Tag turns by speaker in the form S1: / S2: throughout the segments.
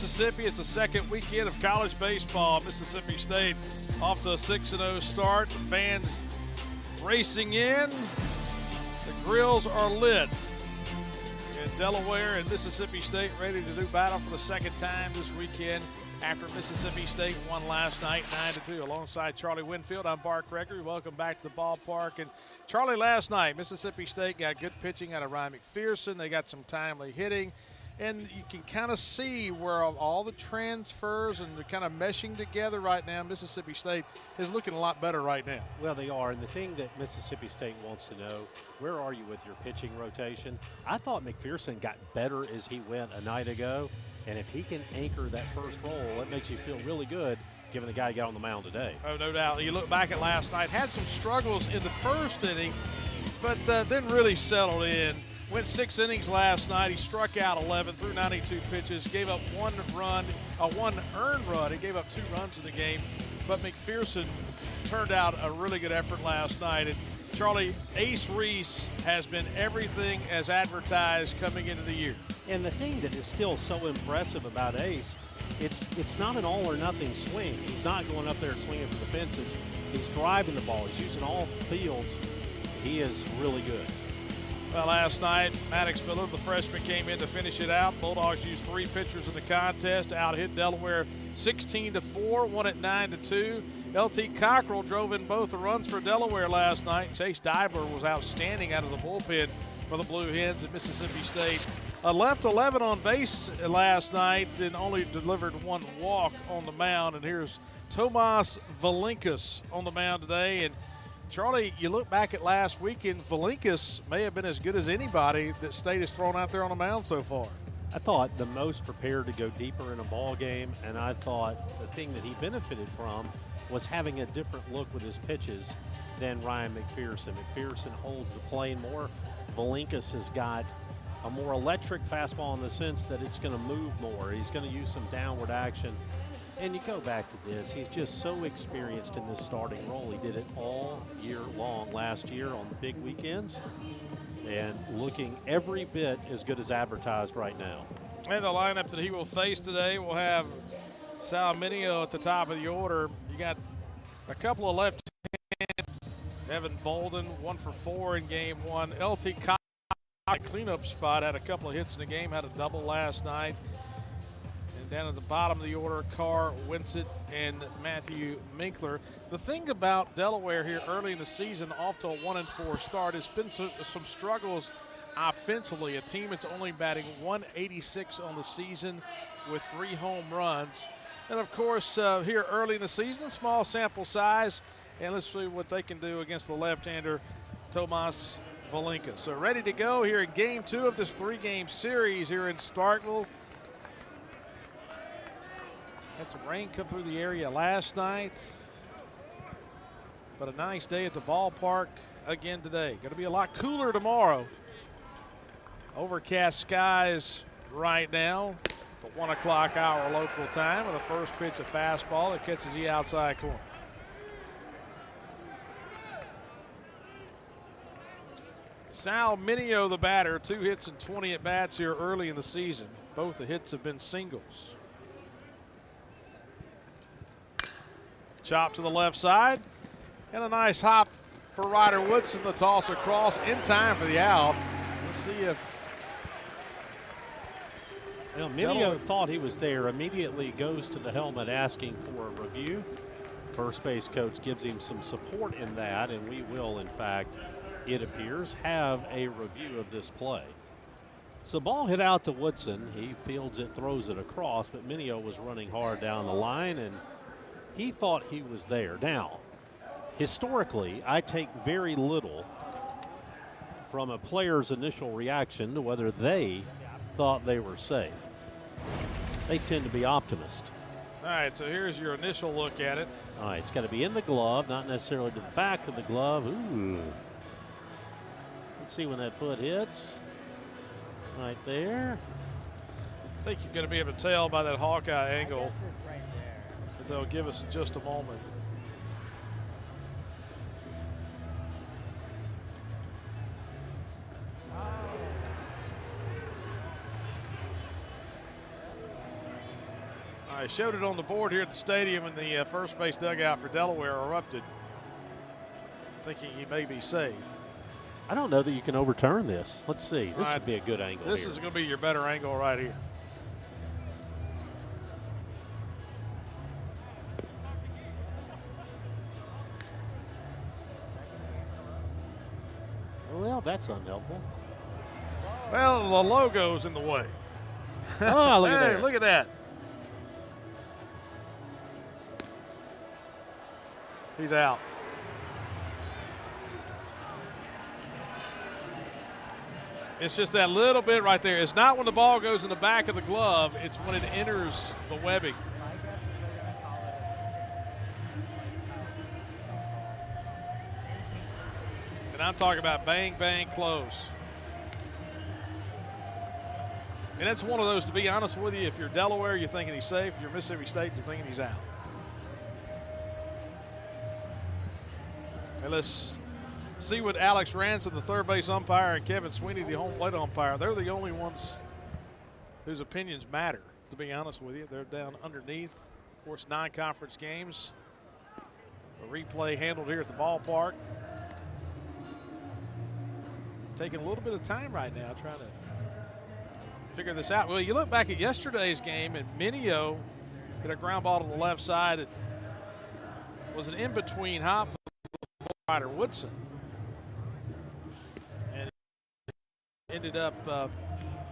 S1: Mississippi. It's the second weekend of college baseball. Mississippi State off to a 6-0 start. The fans racing in. The grills are lit. In Delaware and Mississippi State ready to do battle for the second time this weekend after Mississippi State won last night 9-2. Alongside Charlie Winfield, I'm Bart Gregory. Welcome back to the ballpark. And Charlie, last night Mississippi State got good pitching out of Ryan McPherson. They got some timely hitting. And you can kind of see where all the transfers and they're kind of meshing together right now. Mississippi State is looking a lot better right now.
S2: Well, they are. And the thing that Mississippi State wants to know, where are you with your pitching rotation? I thought McPherson got better as he went a night ago. And if he can anchor that first roll, it makes you feel really good given the guy got on the mound today.
S1: Oh, no doubt. You look back at last night, had some struggles in the first inning, but then really settled in. Went 6 innings last night. He struck out 11, threw 92 pitches, gave up one earned run. He gave up 2 runs in the game, but McPherson turned out a really good effort last night. And Charlie, Ace Reese has been everything as advertised coming into the year.
S2: And the thing that is still so impressive about Ace, it's not an all or nothing swing. He's not going up there swinging for the fences. He's driving the ball. He's using all fields. He is really good.
S1: Well, last night, Maddox Miller, the freshman, came in to finish it out. Bulldogs used 3 pitchers in the contest, out-hit Delaware 16-4, won it 9-2. LT Cockrell drove in both the runs for Delaware last night. Chase Dibler was outstanding out of the bullpen for the Blue Hens at Mississippi State. Left 11 on base last night and only delivered 1 walk on the mound. And here's Tomas Valinkas on the mound today. And Charlie, you look back at last weekend, Valinkas may have been as good as anybody that State has thrown out there on the mound so far.
S2: I thought the most prepared to go deeper in a ball game, and I thought the thing that he benefited from was having a different look with his pitches than Ryan McPherson. McPherson holds the plane more. Valinkas has got a more electric fastball in the sense that it's going to move more. He's going to use some downward action. And you go back to this, he's just so experienced in this starting role. He did it all year long last year on the big weekends and looking every bit as good as advertised right now.
S1: And the lineup that he will face today will have Sal Mineo at the top of the order. You got a couple of left-handed, Evan Bolden, 1 for 4 in game 1. LT cleanup spot, had a couple of hits in the game, had a double last night. Down at the bottom of the order, Carr, Winsett, and Matthew Minkler. The thing about Delaware here early in the season, off to a 1-4 start, it's been some struggles offensively. A team that's only batting 186 on the season with 3 home runs. And of course, here early in the season, small sample size, and let's see what they can do against the left-hander, Tomas Valinkas. So ready to go here in game 2 of this 3-game series here in Starkville. Had some rain come through the area last night, but a nice day at the ballpark again today. Going to be a lot cooler tomorrow. Overcast skies right now. The 1 o'clock hour local time with the first pitch, a fastball that catches the outside corner. Sal Mineo, the batter, 2 hits and 20 at bats here early in the season. Both the hits have been singles. Chop to the left side, and a nice hop for Ryder Woodson. The toss across in time for the out. Let's see if
S2: Mineo thought he was there, immediately goes to the helmet asking for a review. First base coach gives him some support in that, and we will, in fact, it appears, have a review of this play. So ball hit out to Woodson. He fields it, throws it across, but Mineo was running hard down the line, and he thought he was there. Now, historically, I take very little from a player's initial reaction to whether they thought they were safe. They tend to be optimists.
S1: All right, so here's your initial look at it.
S2: All right, it's got to be in the glove, not necessarily to the back of the glove. Ooh. Let's see when that foot hits. Right there.
S1: I think you're going to be able to tell by that Hawkeye angle that they'll give us in just a moment. I showed it on the board here at the stadium, and the first base dugout for Delaware erupted, thinking he may be safe.
S2: I don't know that you can overturn this. Let's see. This would be a good angle.
S1: This is going to be your better angle right here.
S2: Well, that's unhelpful.
S1: Well, the logo's in the way.
S2: Oh, look at
S1: hey,
S2: that.
S1: look at that. He's out. It's just that little bit right there. It's not when the ball goes in the back of the glove. It's when it enters the webbing. And I'm talking about bang, bang, close. And it's one of those, to be honest with you, if you're Delaware, you're thinking he's safe. If you're Mississippi State, you're thinking he's out. And let's see what Alex Ransom, the third base umpire, and Kevin Sweeney, the home plate umpire, they're the only ones whose opinions matter, to be honest with you. They're down underneath. Of course, non-conference games. A replay handled here at the ballpark. Taking a little bit of time right now trying to figure this out. Well, you look back at yesterday's game, and Minio hit a ground ball to the left side. It was an in-between hop for Ryder Woodson. And ended up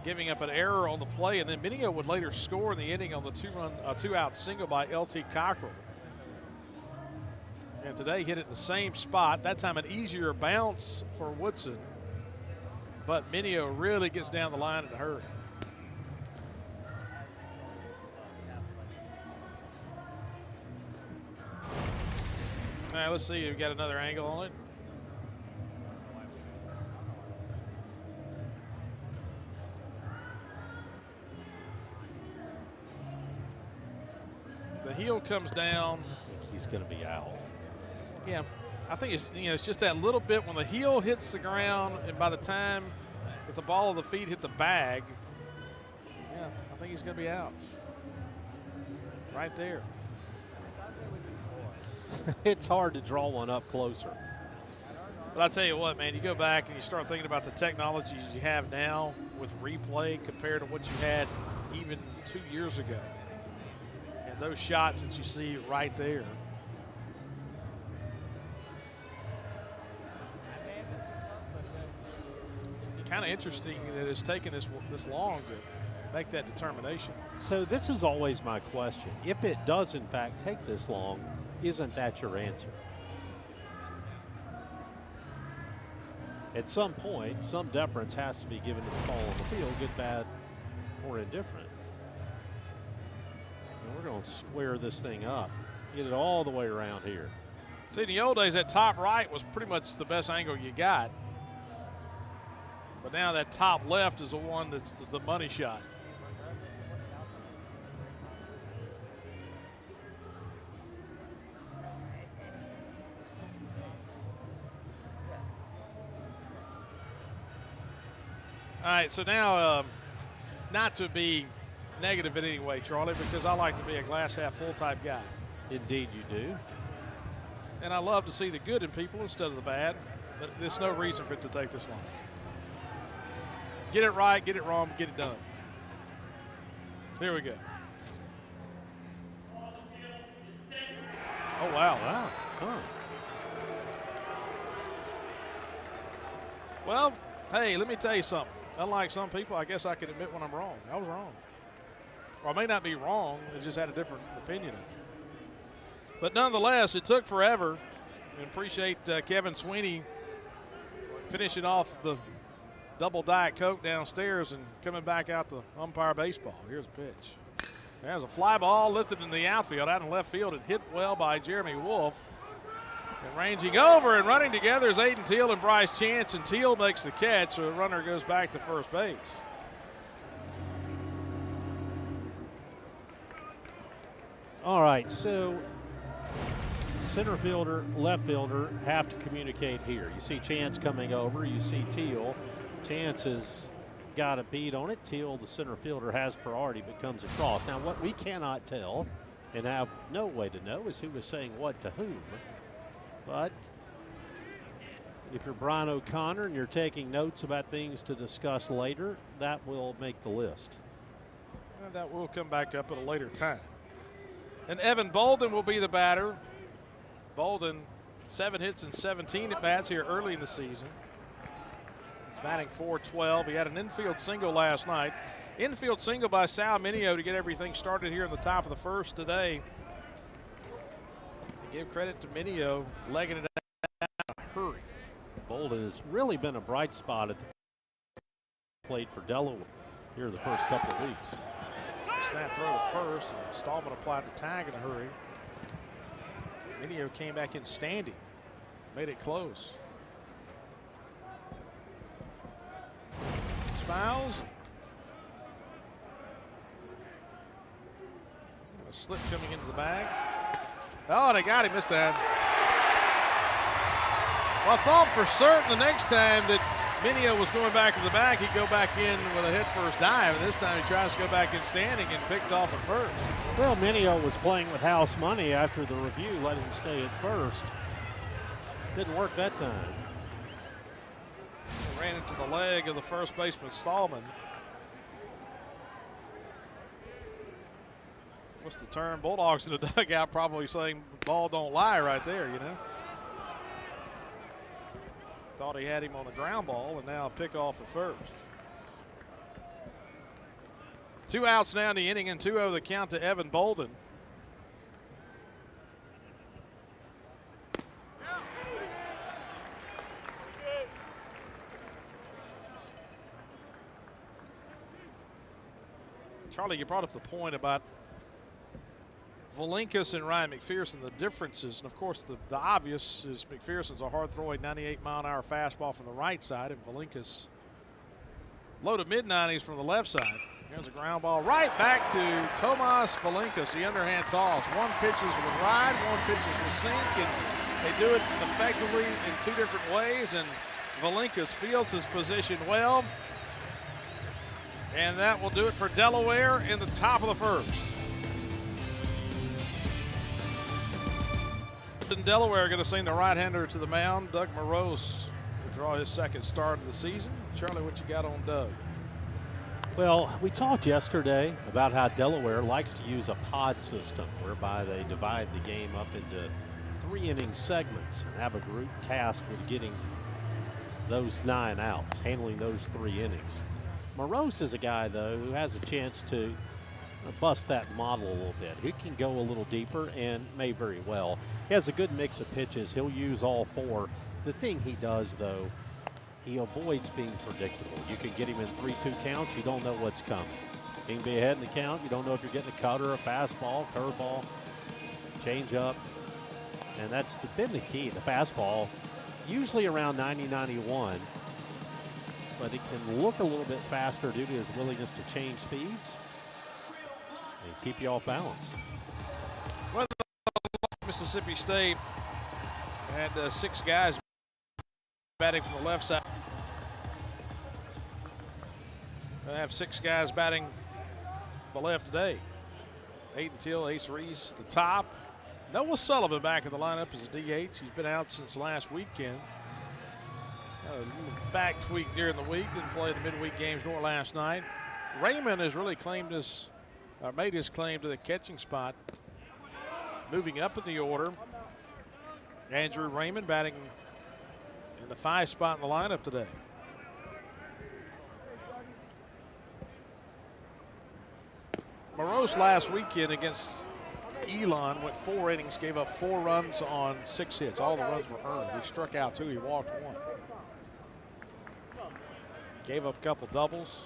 S1: giving up an error on the play, and then Minio would later score in the inning on the two-out single by L.T. Cockrell. And today hit it in the same spot, that time an easier bounce for Woodson. But Minio really gets down the line in a hurry. All right, let's see if we got another angle on it. The heel comes down.
S2: I think he's going to be out.
S1: Yeah, I think it's, it's just that little bit when the heel hits the ground, and by the time that the ball of the feet hit the bag, yeah, I think he's going to be out. Right there.
S2: It's hard to draw one up closer.
S1: But I tell you what, man, you go back and you start thinking about the technologies you have now with replay compared to what you had even 2 years ago. And those shots that you see right there. Kind of interesting that it's taken this long to make that determination.
S2: So this is always my question. If it does, in fact, take this long, isn't that your answer? At some point, some deference has to be given to the call on the field, good, bad, or indifferent. And we're going to square this thing up, get it all the way around here.
S1: See, in the old days, that top right was pretty much the best angle you got. But now that top left is the one that's the money shot. All right, so now, not to be negative in any way, Charlie, because I like to be a glass half full type guy.
S2: Indeed you do.
S1: And I love to see the good in people instead of the bad, but there's no reason for it to take this long. Get it right, get it wrong, get it done. Here we go. Oh, wow.
S2: Wow. Huh.
S1: Well, hey, let me tell you something. Unlike some people, I guess I can admit when I'm wrong. I was wrong. Or I may not be wrong, I just had a different opinion of it. But nonetheless, it took forever. And appreciate Kevin Sweeney finishing off the double Diet Coke downstairs and coming back out to umpire baseball. Here's a pitch. There's a fly ball lifted in the outfield, out in left field, and hit well by Jeremy Wolf. And ranging over and running together is Aiden Teal and Bryce Chance, and Teal makes the catch, so the runner goes back to first base.
S2: All right, so center fielder, left fielder have to communicate here. You see Chance coming over, you see Teal. Chance is got a beat on it till the center fielder has priority but comes across. Now, what we cannot tell and have no way to know is who is saying what to whom. But if you're Brian O'Connor and you're taking notes about things to discuss later, that will make the list.
S1: And that will come back up at a later time. And Evan Bolden will be the batter. Bolden, 7 hits and 17 at bats here early in the season. He's batting .412. He had an infield single last night. Infield single by Sal Mineo to get everything started here in the top of the first today. And give credit to Mineo, legging it out in a hurry.
S2: Bolden has really been a bright spot at the plate for Delaware here the first couple of weeks.
S1: Snap throw to first, and Stallman applied the tag in a hurry. Mineo came back in standing, made it close. Smiles. A slip coming into the bag. Oh, they got him this time. Well, I thought for certain the next time that Mineo was going back to the back, he'd go back in with a hit first dive, and this time he tries to go back in standing and picked off at first.
S2: Well, Mineo was playing with house money after the review, let him stay at first. Didn't work that time.
S1: Ran into the leg of the first baseman, Stallman. What's the term? Bulldogs in the dugout probably saying ball don't lie right there, you know. Thought he had him on a ground ball, and now a pick off at first. 2 outs now in the inning, and 2-0 the count to Evan Bolden. Charlie, you brought up the point about Valinkas and Ryan McPherson, the differences, and of course the obvious is McPherson's a hard-throwing 98-mile-an-hour fastball from the right side, and Valinkas low to mid-90s from the left side. Here's a ground ball right back to Tomas Valinkas, the underhand toss. One pitches with ride, one pitches with sink, and they do it effectively in 2 different ways, and Valinkas fields his position well. And that will do it for Delaware in the top of the first. In Delaware going to send the right-hander to the mound. Doug Morose will draw his second start of the season. Charlie, what you got on Doug?
S2: Well, we talked yesterday about how Delaware likes to use a pod system whereby they divide the game up into 3-inning segments and have a group tasked with getting those 9 outs, handling those 3 innings. Morose is a guy, though, who has a chance to bust that model a little bit. He can go a little deeper and may very well. He has a good mix of pitches. He'll use all 4. The thing he does, though, he avoids being predictable. You can get him in 3-2 counts. You don't know what's coming. He can be ahead in the count. You don't know if you're getting a cutter, a fastball, curveball, changeup. And that's been the key. The fastball, usually around 90-91. But it can look a little bit faster due to his willingness to change speeds and keep you off balance.
S1: Well, Mississippi State had 6 guys batting from the left side. They have 6 guys batting the left today. Hayden Till, Ace Reese at the top. Noah Sullivan back in the lineup as a DH. He's been out since last weekend. Back tweak during the week, didn't play the midweek games nor last night. Raymond has really made his claim to the catching spot, moving up in the order. Andrew Raymond batting in the 5 spot in the lineup today. Morose last weekend against Elon went 4 innings, gave up 4 runs on 6 hits. All the runs were earned. He struck out 2, he walked 1. Gave up a couple doubles.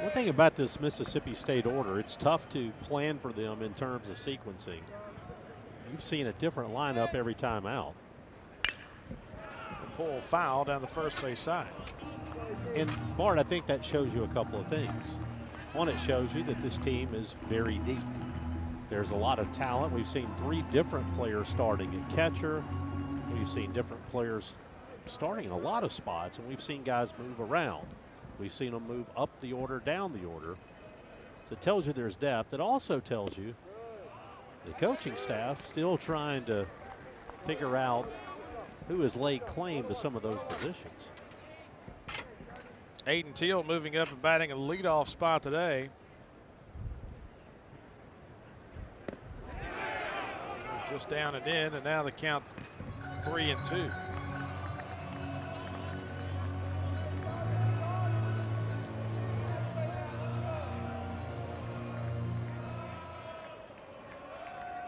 S2: One thing about this Mississippi State order, it's tough to plan for them in terms of sequencing. You've seen a different lineup every time out.
S1: Pull foul down the first base side.
S2: And Bart, I think that shows you a couple of things. One, it shows you that this team is very deep. There's a lot of talent. We've seen 3 different players starting at catcher. We've seen different players starting in a lot of spots, and we've seen guys move around. We've seen them move up the order, down the order. So it tells you there's depth. It also tells you the coaching staff still trying to figure out who has laid claim to some of those positions.
S1: Aiden Teal moving up and batting a leadoff spot today. Just down and in, and now the count 3-2.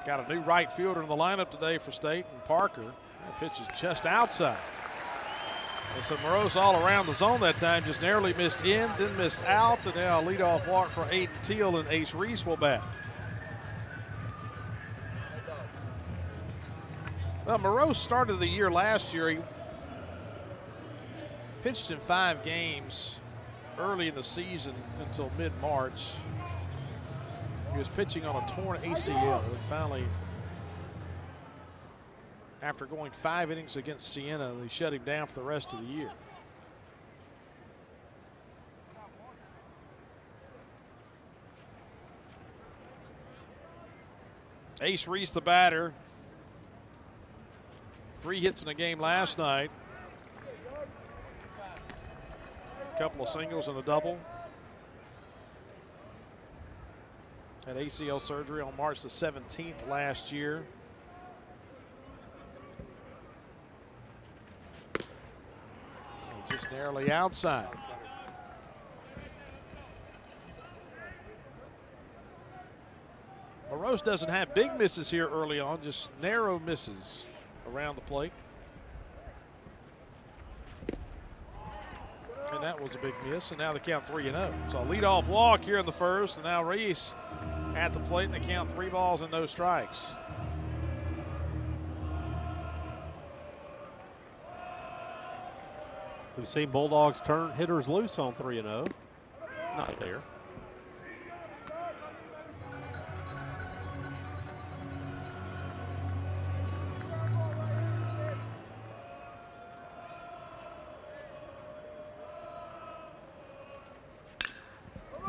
S1: Got a new right fielder in the lineup today for State, and Parker. That pitch is just outside. And so Morose all around the zone that time, just narrowly missed in, then missed out, and now a leadoff walk for Aiden Teal, and Ace Reese will bat. Well, Morose started the year last year. He pitched in 5 games early in the season until mid-March. He was pitching on a torn ACL, and finally, after going 5 innings against Siena, they shut him down for the rest of the year. Ace Reese, the batter. 3 hits in a game last night. A couple of singles and a double. Had ACL surgery on March the 17th last year. Just narrowly outside. Morose doesn't have big misses here early on, just narrow misses around the plate. And that was a big miss, and now the count 3-0. So a leadoff walk here in the first, and now Reese at the plate, and the count 3 balls and no strikes.
S2: We've seen Bulldogs turn hitters loose on 3-0. Not there.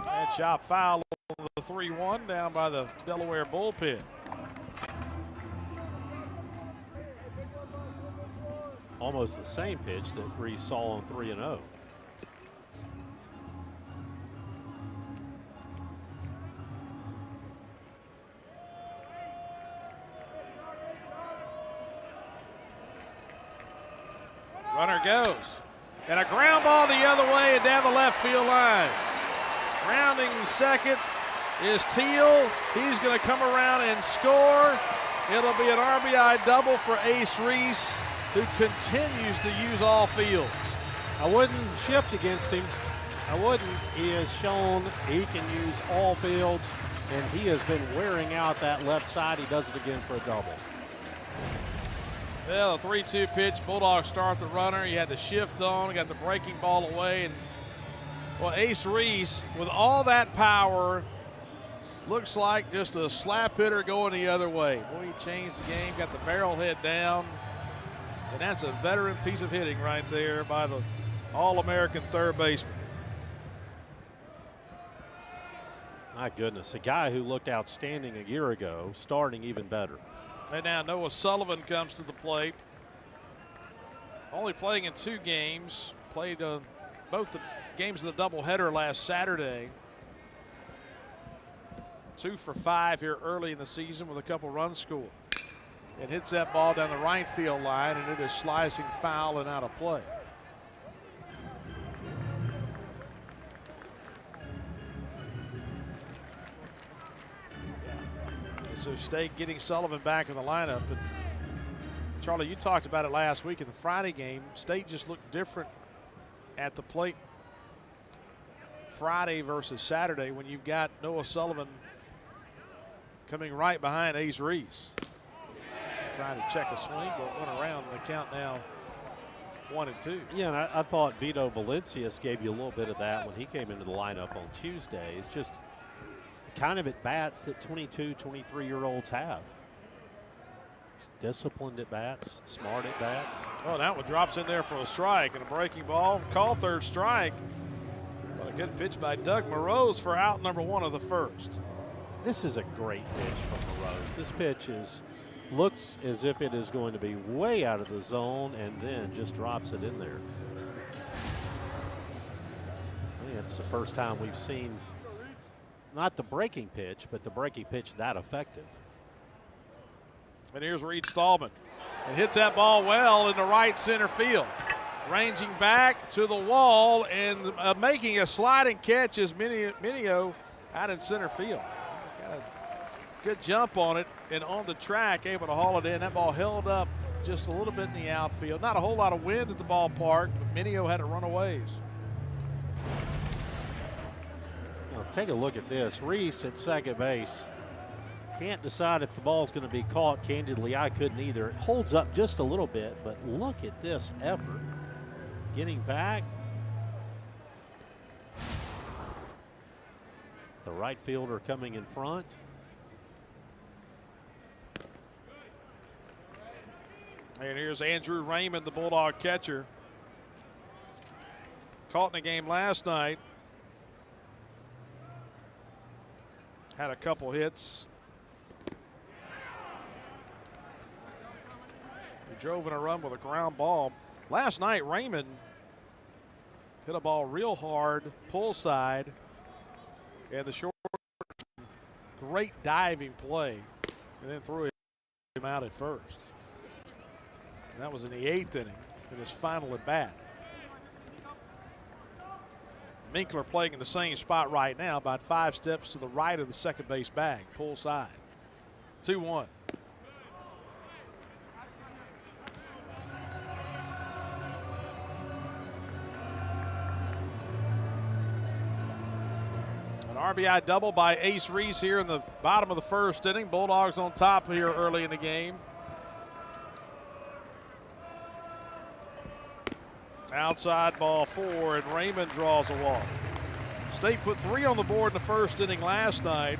S1: And chop foul on the 3-1 down by the Delaware bullpen.
S2: Almost the same pitch that Reese saw on 3-0.
S1: Runner goes. And a ground ball the other way and down the left field line. Rounding second is Teal. He's going to come around and score. It'll be an RBI double for Ace Reese, who continues to use all fields.
S2: I wouldn't shift against him. I wouldn't. He has shown he can use all fields, and he has been wearing out that left side. He does it again for a double.
S1: Well, a 3-2 pitch. Bulldogs start the runner. He had the shift on, got the breaking ball away, and well, Ace Reese, with all that power, looks like just a slap hitter going the other way. Boy, he changed the game, got the barrel head down. And that's a veteran piece of hitting right there by the All-American third baseman.
S2: My goodness, a guy who looked outstanding a year ago, starting even better.
S1: And now Noah Sullivan comes to the plate. Only playing in 2 games. Played both the games of the doubleheader last Saturday. 2 for 5 here early in the season with a couple runs scored. And hits that ball down the right field line, and it is slicing foul and out of play. So State getting Sullivan back in the lineup. And Charlie, you talked about it last week in the Friday game. State just looked different at the plate Friday versus Saturday when you've got Noah Sullivan coming right behind Ace Reese. Trying to check a swing, but went around the count now 1-2.
S2: Yeah, and I thought Vito Valencius gave you a little bit of that when he came into the lineup on Tuesday. It's just the kind of at-bats that 22, 23-year-olds have. Disciplined at bats, smart at bats.
S1: Oh, that one drops in there for a strike and a breaking ball. Call third strike. Well, a good pitch by Doug Morose for out number 1 of the first.
S2: This is a great pitch from Morose. This pitch looks as if it is going to be way out of the zone and then just drops it in there. I think it's the first time we've seen not the breaking pitch, but the breaking pitch that effective.
S1: And here's Reed Stallman. It hits that ball well into right center field. Ranging back to the wall and making a sliding catch is Minio out in center field. Got a good jump on it and on the track, able to haul it in. That ball held up just a little bit in the outfield. Not a whole lot of wind at the ballpark, but Minio had to run a ways.
S2: Well, take a look at this. Reese at second base. Can't decide if the ball's going to be caught. Candidly, I couldn't either. It holds up just a little bit, but look at this effort. Getting back. The right fielder coming in front.
S1: And here's Andrew Raymond, the Bulldog catcher. Caught in a game last night. Had a couple hits. He drove in a run with a ground ball. Last night, Raymond hit a ball real hard, pull side, and the short, great diving play, and then threw him out at first. And that was in the 8th inning in his final at bat. Minkler playing in the same spot right now, about 5 steps to the right of the second base bag, pull side. 2-1. An RBI double by Ace Reese here in the bottom of the first inning. Bulldogs on top here early in the game. Outside ball 4, and Raymond draws a walk. State put 3 on the board in the first inning last night.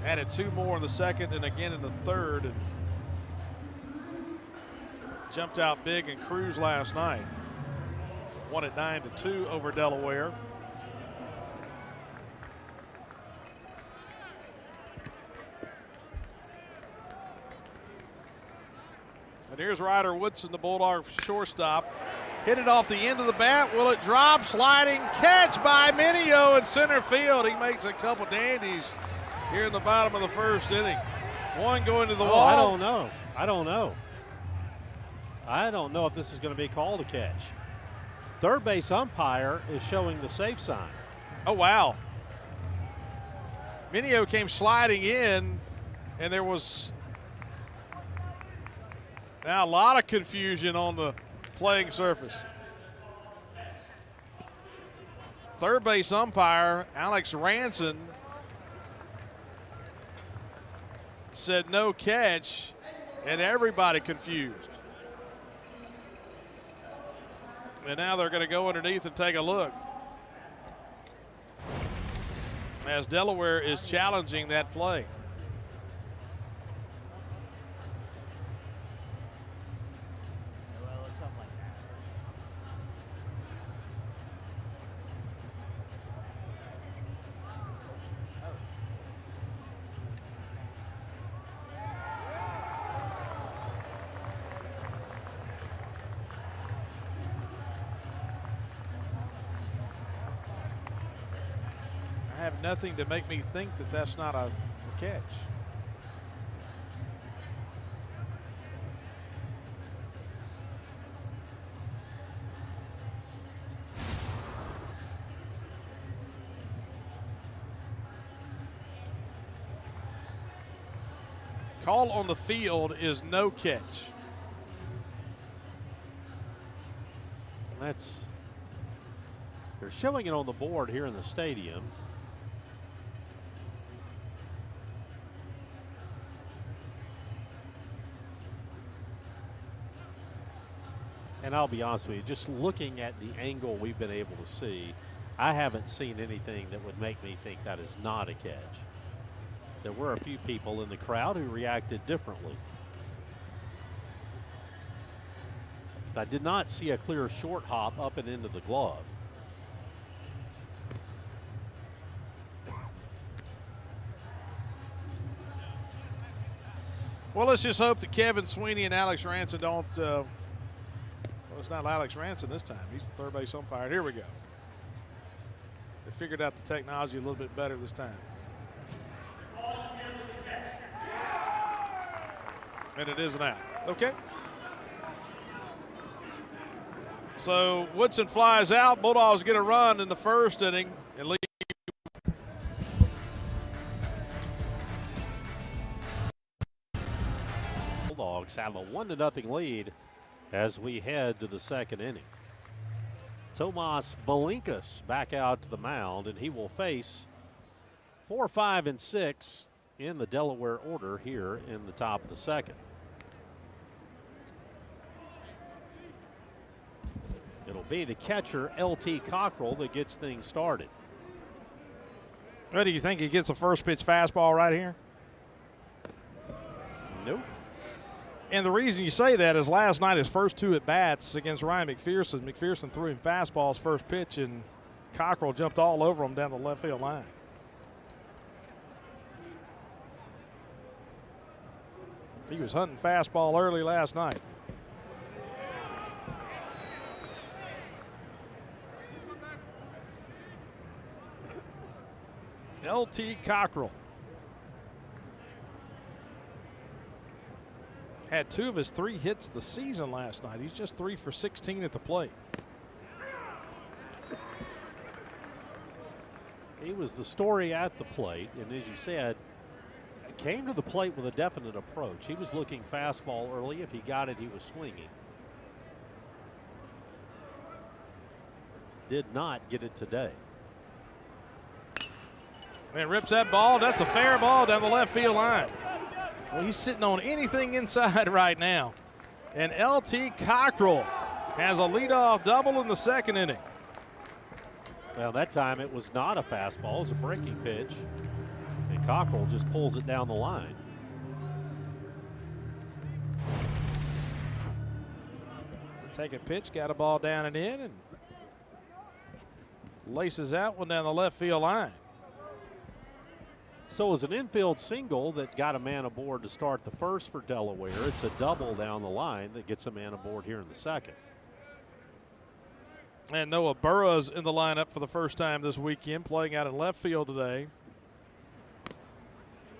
S1: Added 2 more in the second and again in the third. And jumped out big and cruised last night. Won it 9-2 over Delaware. And here's Ryder Woodson, the Bulldog shortstop. Hit it off the end of the bat. Will it drop? Sliding catch by Minio in center field. He makes a couple dandies here in the bottom of the first inning. One going to the wall.
S2: I don't know. I don't know if this is going to be called a catch. Third base umpire is showing the safe sign.
S1: Oh, wow. Minio came sliding in, and there was now a lot of confusion on the playing surface. Third base umpire, Alex Ranson, said no catch, and everybody confused. And now they're going to go underneath and take a look, as Delaware is challenging that play. I have nothing to make me think that that's not a catch. Call on the field is no catch.
S2: They're showing it on the board here in the stadium. And I'll be honest with you, just looking at the angle we've been able to see, I haven't seen anything that would make me think that is not a catch. there were a few people in the crowd who reacted differently. I did not see a clear short hop up and into the glove.
S1: Well, let's just hope that Kevin Sweeney and Alex Ranson don't. Well, it's not Alex Ranson this time. He's the third base umpire. Here we go. They figured out the technology a little bit better this time. And it is an out. Okay. So Woodson flies out. Bulldogs get a run in the first inning and lead.
S2: Bulldogs have a 1-0 lead as we head to the second inning. Tomas Valinkas back out to the mound, and he will face 4, 5, and 6 in the Delaware order here in the top of the second. It'll be the catcher, L.T. Cockrell, that gets things started.
S1: What do you think? He gets a first pitch fastball right here?
S2: Nope.
S1: And the reason you say that is last night his first 2 at-bats against Ryan McPherson. McPherson threw him fastballs first pitch, and Cockrell jumped all over him down the left field line. He was hunting fastball early last night. L.T. Cockrell had 2 of his 3 hits of the season last night. He's just 3 for 16 at the plate.
S2: He was the story at the plate, and as you said, came to the plate with a definite approach. He was looking fastball early. If he got it, he was swinging. Did not get it today.
S1: And rips that ball. That's a fair ball down the left field line. Well, he's sitting on anything inside right now. And L.T. Cockrell has a leadoff double in the second inning.
S2: Well, that time it was not a fastball. It was a breaking pitch. And Cockrell just pulls it down the line.
S1: Take a pitch, got a ball down and in, and laces out one down the left field line.
S2: So it was an infield single that got a man aboard to start the first for Delaware. It's a double down the line that gets a man aboard here in the second.
S1: And Noah Burroughs in the lineup for the first time this weekend, playing out in left field today.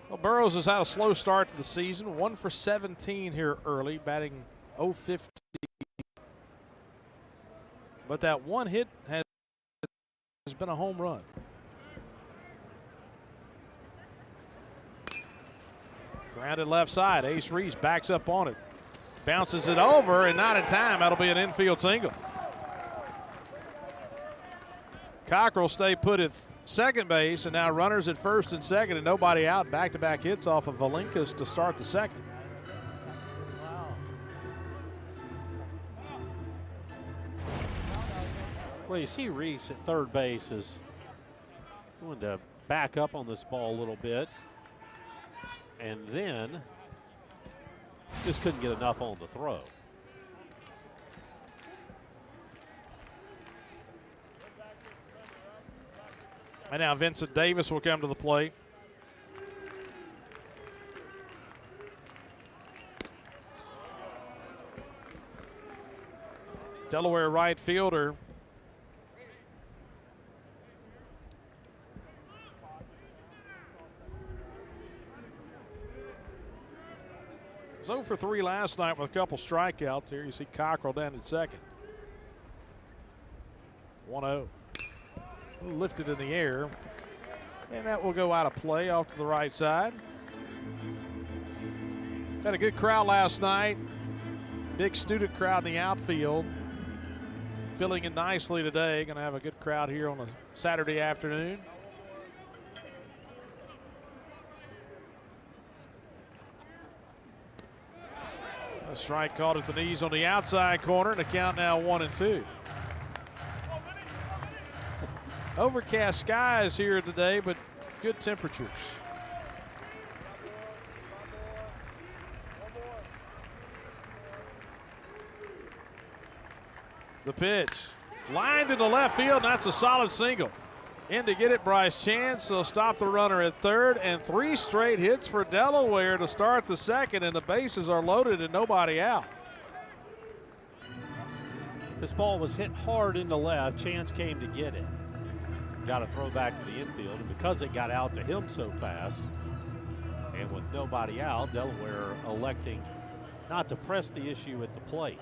S1: Well, Burroughs has had a slow start to the season, 1 for 17 here early, batting .050. But that one hit has been a home run. Grounded left side. Ace Reese backs up on it. Bounces it over and not in time. That'll be an infield single. Cockrell stayed put at second base, and now runners at first and second and nobody out. Back-to-back hits off of Valinkas to start the second.
S2: Well, you see Reese at third base is going to back up on this ball a little bit. And then just couldn't get enough on the throw.
S1: And now Vincent Davis will come to the plate. Delaware right fielder. Was 0 for 3 last night with a couple strikeouts. Here you see Cockrell down at second. 1-0. Lifted in the air. And that will go out of play off to the right side. Had a good crowd last night. Big student crowd in the outfield. Filling in nicely today. Going to have a good crowd here on a Saturday afternoon. A strike caught at the knees on the outside corner, and the count now 1-2. Overcast skies here today, but good temperatures. The pitch. Lined into left field, and that's a solid single. In to get it, Bryce Chance. They'll stop the runner at third, and 3 straight hits for Delaware to start the second, and the bases are loaded and nobody out.
S2: This ball was hit hard into left. Chance came to get it. Got a throw back to the infield, and because it got out to him so fast, and with nobody out, Delaware electing not to press the issue at the plate.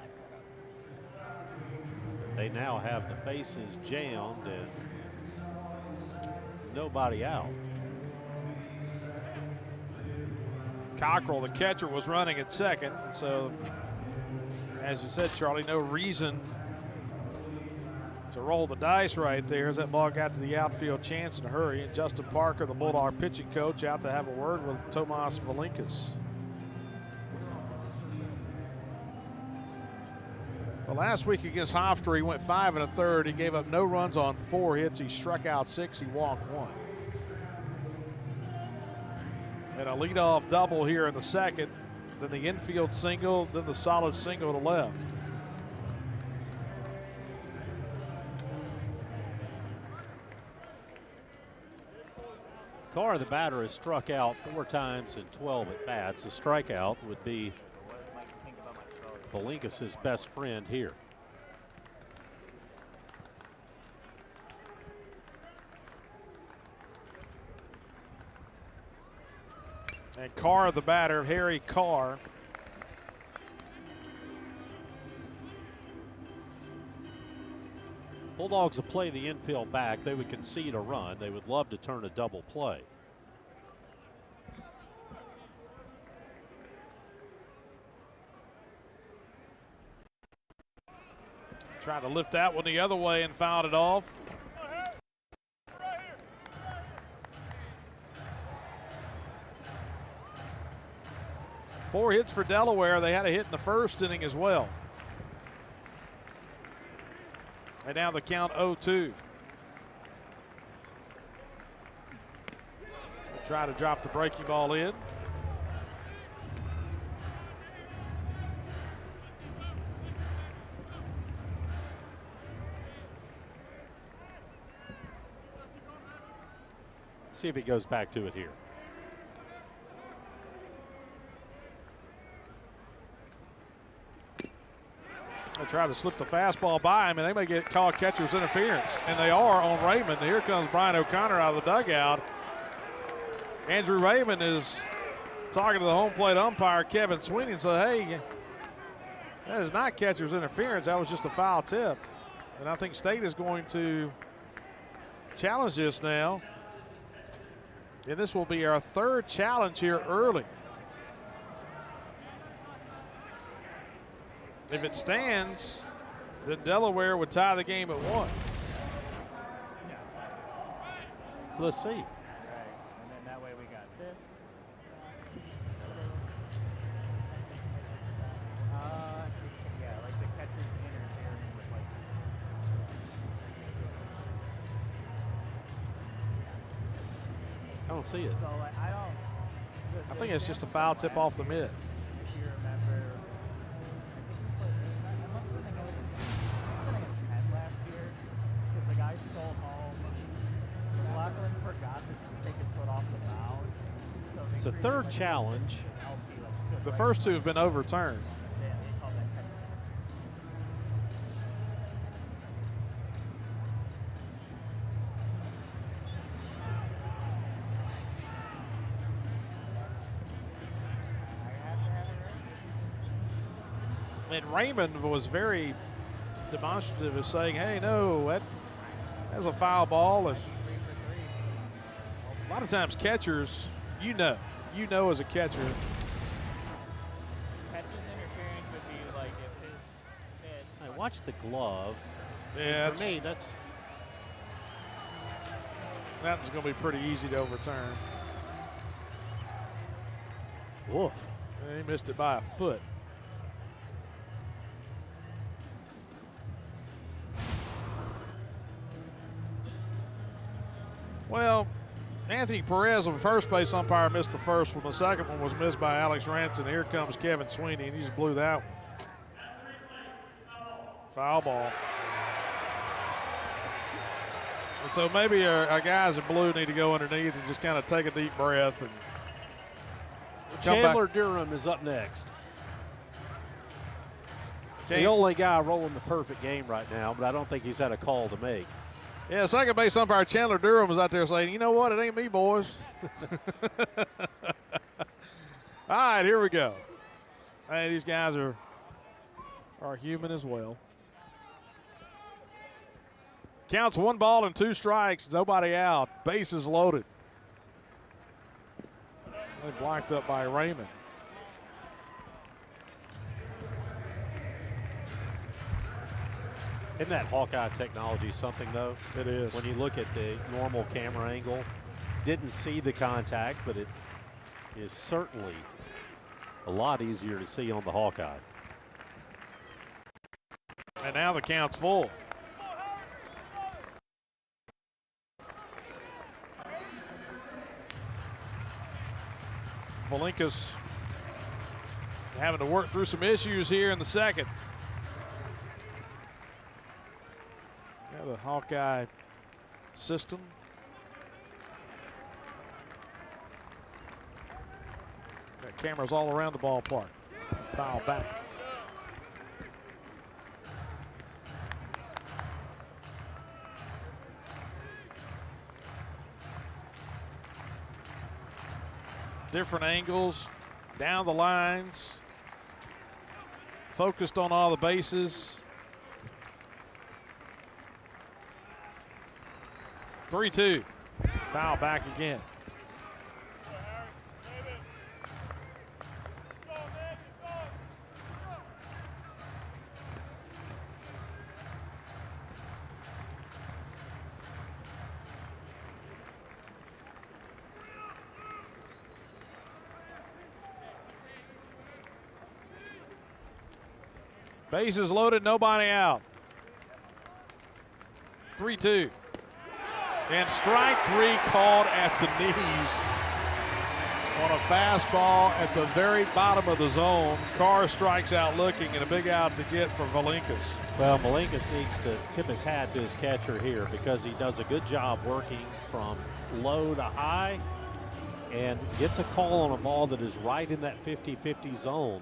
S2: They now have the bases jammed and nobody out.
S1: Cockrell, the catcher, was running at second, so as you said, Charlie, no reason to roll the dice right there as that ball got to the outfield. Chance in a hurry, and Justin Parker, the Bulldog pitching coach, out to have a word with Tomas Valinkas. Well, last week against Hofstra, he went 5 1/3. He gave up no runs on 4 hits. He struck out 6. He walked 1. And a leadoff double here in the second. Then the infield single, then the solid single to left.
S2: Carr, the batter, has struck out 4 times in 12 at-bats. A strikeout would be Valinkas' best friend here.
S1: And Carr, the batter, Harry Carr.
S2: Bulldogs will play the infield back. They would concede a run. They would love to turn a double play.
S1: Tried to lift that one the other way and fouled it off. Four hits for Delaware. They had a hit in the first inning as well. And now the count 0-2. Try to drop the breaking ball in.
S2: See if he goes back to it here.
S1: They try to slip the fastball by him, and they may get called catcher's interference. And they are on Raymond. Here comes Brian O'Connor out of the dugout. Andrew Raymond is talking to the home plate umpire, Kevin Sweeney, and said, hey, that is not catcher's interference. That was just a foul tip. And I think State is going to challenge this now. And this will be our third challenge here early. If it stands, then Delaware would tie the game at 1.
S2: Let's see.
S3: Right. And then that way we got this. Yeah, like the catcher's interfering with like.
S2: I don't see it.
S3: So like I don't.
S1: I think it's just a foul tip off the mid.
S3: If you remember, I must have been like 10 last year because the guy stole home. Lachlan forgot to take his foot off the mound. So
S2: It's a third challenge.
S1: The first two have been overturned.
S3: Yeah, they called that catcher's.
S1: And Raymond was very demonstrative of saying, hey, no, that's a foul ball. And a lot of times catchers, you know as a catcher.
S3: Catcher's interference would be like if his hit.
S2: I watched the glove.
S1: Yeah,
S2: For me, that's
S1: going to be pretty easy to overturn.
S2: woof.
S1: And he missed it by a foot. Well, Anthony Perez, of first base umpire, missed the first one. The second one was missed by Alex Ranson. Here comes Kevin Sweeney, and he just blew that one. Foul ball. And so maybe our guys in blue need to go underneath and just kind of take a deep breath and
S2: Chandler Durham is up next. The only guy rolling the perfect game right now, but I don't think he's had a call to make.
S1: Yeah, second base umpire Chandler Durham was out there saying, you know what, it ain't me, boys. All right, here we go. Hey, these guys are human as well. Counts 1 ball and 2 strikes, nobody out, bases loaded. They blocked up by Raymond.
S2: Isn't that Hawkeye technology something, though?
S1: It is.
S2: When you look at the normal camera angle, didn't see the contact, but it is certainly a lot easier to see on the Hawkeye.
S1: And now the count's full. Valinkas having to work through some issues here in the second. Yeah, the Hawkeye system. Got cameras all around the ballpark. Foul back. Different angles, down the lines, focused on all the bases. 3-2, foul back again. Bases loaded, nobody out. 3-2. And strike 3 called at the knees on a fastball at the very bottom of the zone. Carr strikes out looking, and a big out to get for Valinkas.
S2: Well, Valinkas needs to tip his hat to his catcher here because he does a good job working from low to high and gets a call on a ball that is right in that 50-50 zone.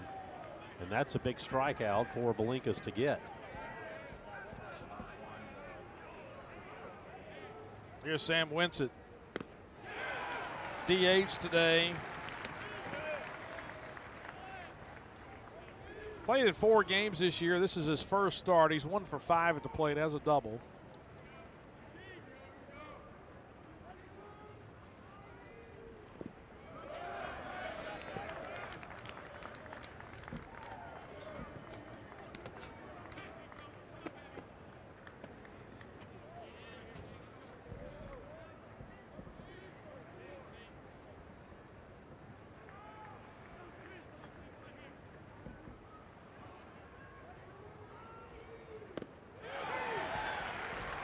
S2: And that's a big strikeout for Valinkas to get.
S1: Here's Sam Winsett. DH today. Played in 4 games this year. This is his first start. He's 1 for 5 at the plate, has a double.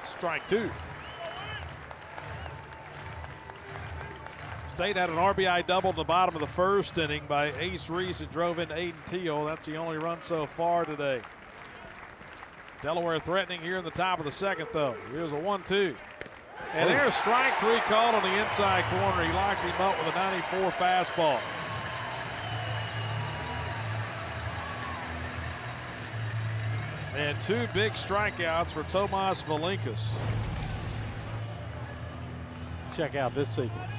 S1: Strike 2. State had an RBI double in the bottom of the first inning by Ace Reese. It drove into Aiden Teal. That's the only run so far today. Delaware threatening here in the top of the second, though. Here's a 1-2. And there's strike 3 called on the inside corner. He locked him up with a 94 fastball. And 2 big strikeouts for Tomas Valinkas.
S2: Check out this sequence.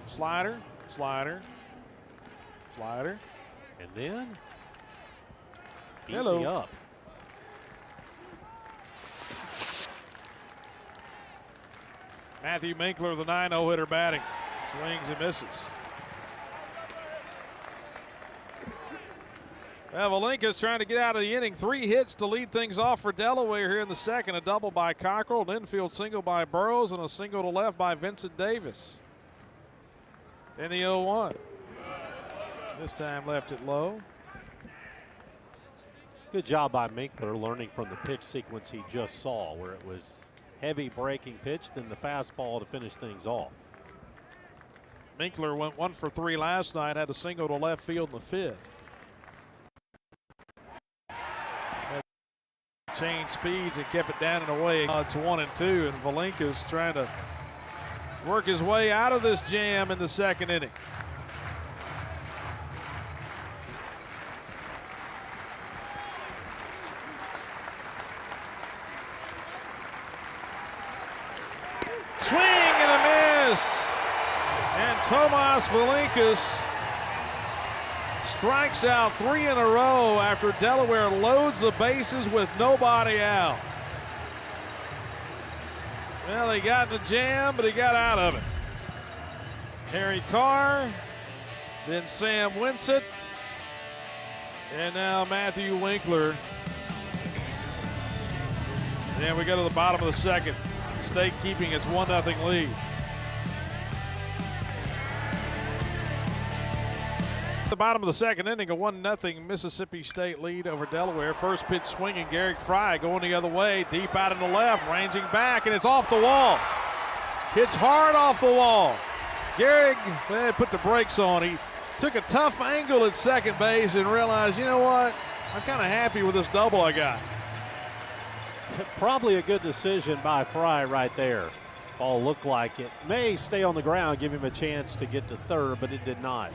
S1: Slider, slider, slider.
S2: And then
S1: hello.
S2: Up.
S1: Matthew Minkler, the 9-0 hitter batting. Swings and misses. Valinkas trying to get out of the inning. 3 hits to lead things off for Delaware here in the second. A double by Cockrell, an infield single by Burrows, and a single to left by Vincent Davis. In the 0-1. This time left it low.
S2: Good job by Minkler learning from the pitch sequence he just saw, where it was heavy breaking pitch, then the fastball to finish things off.
S1: Minkler went 1 for 3 last night, had a single to left field in the 5th. changed speeds and kept it down and away. It's 1 and 2, and Valinka's trying to work his way out of this jam in the second inning. Swing and a miss. And Tomas Valinkas strikes out 3 in a row after Delaware loads the bases with nobody out. Well, he got in the jam, but he got out of it. Harry Carr, then Sam Winsett, and now Matthew Winkler. And we go to the bottom of the second. State keeping its 1-0 lead. The bottom of the second inning, a 1-0 Mississippi State lead over Delaware. First pitch swinging, Garrick Fry going the other way, deep out in the left, ranging back, and it's off the wall. Hits hard off the wall. Garrick put the brakes on. He took a tough angle at second base and realized, you know what, I'm kind of happy with this double I got.
S2: Probably a good decision by Fry right there. Ball looked like it may stay on the ground, give him a chance to get to third, but it did not.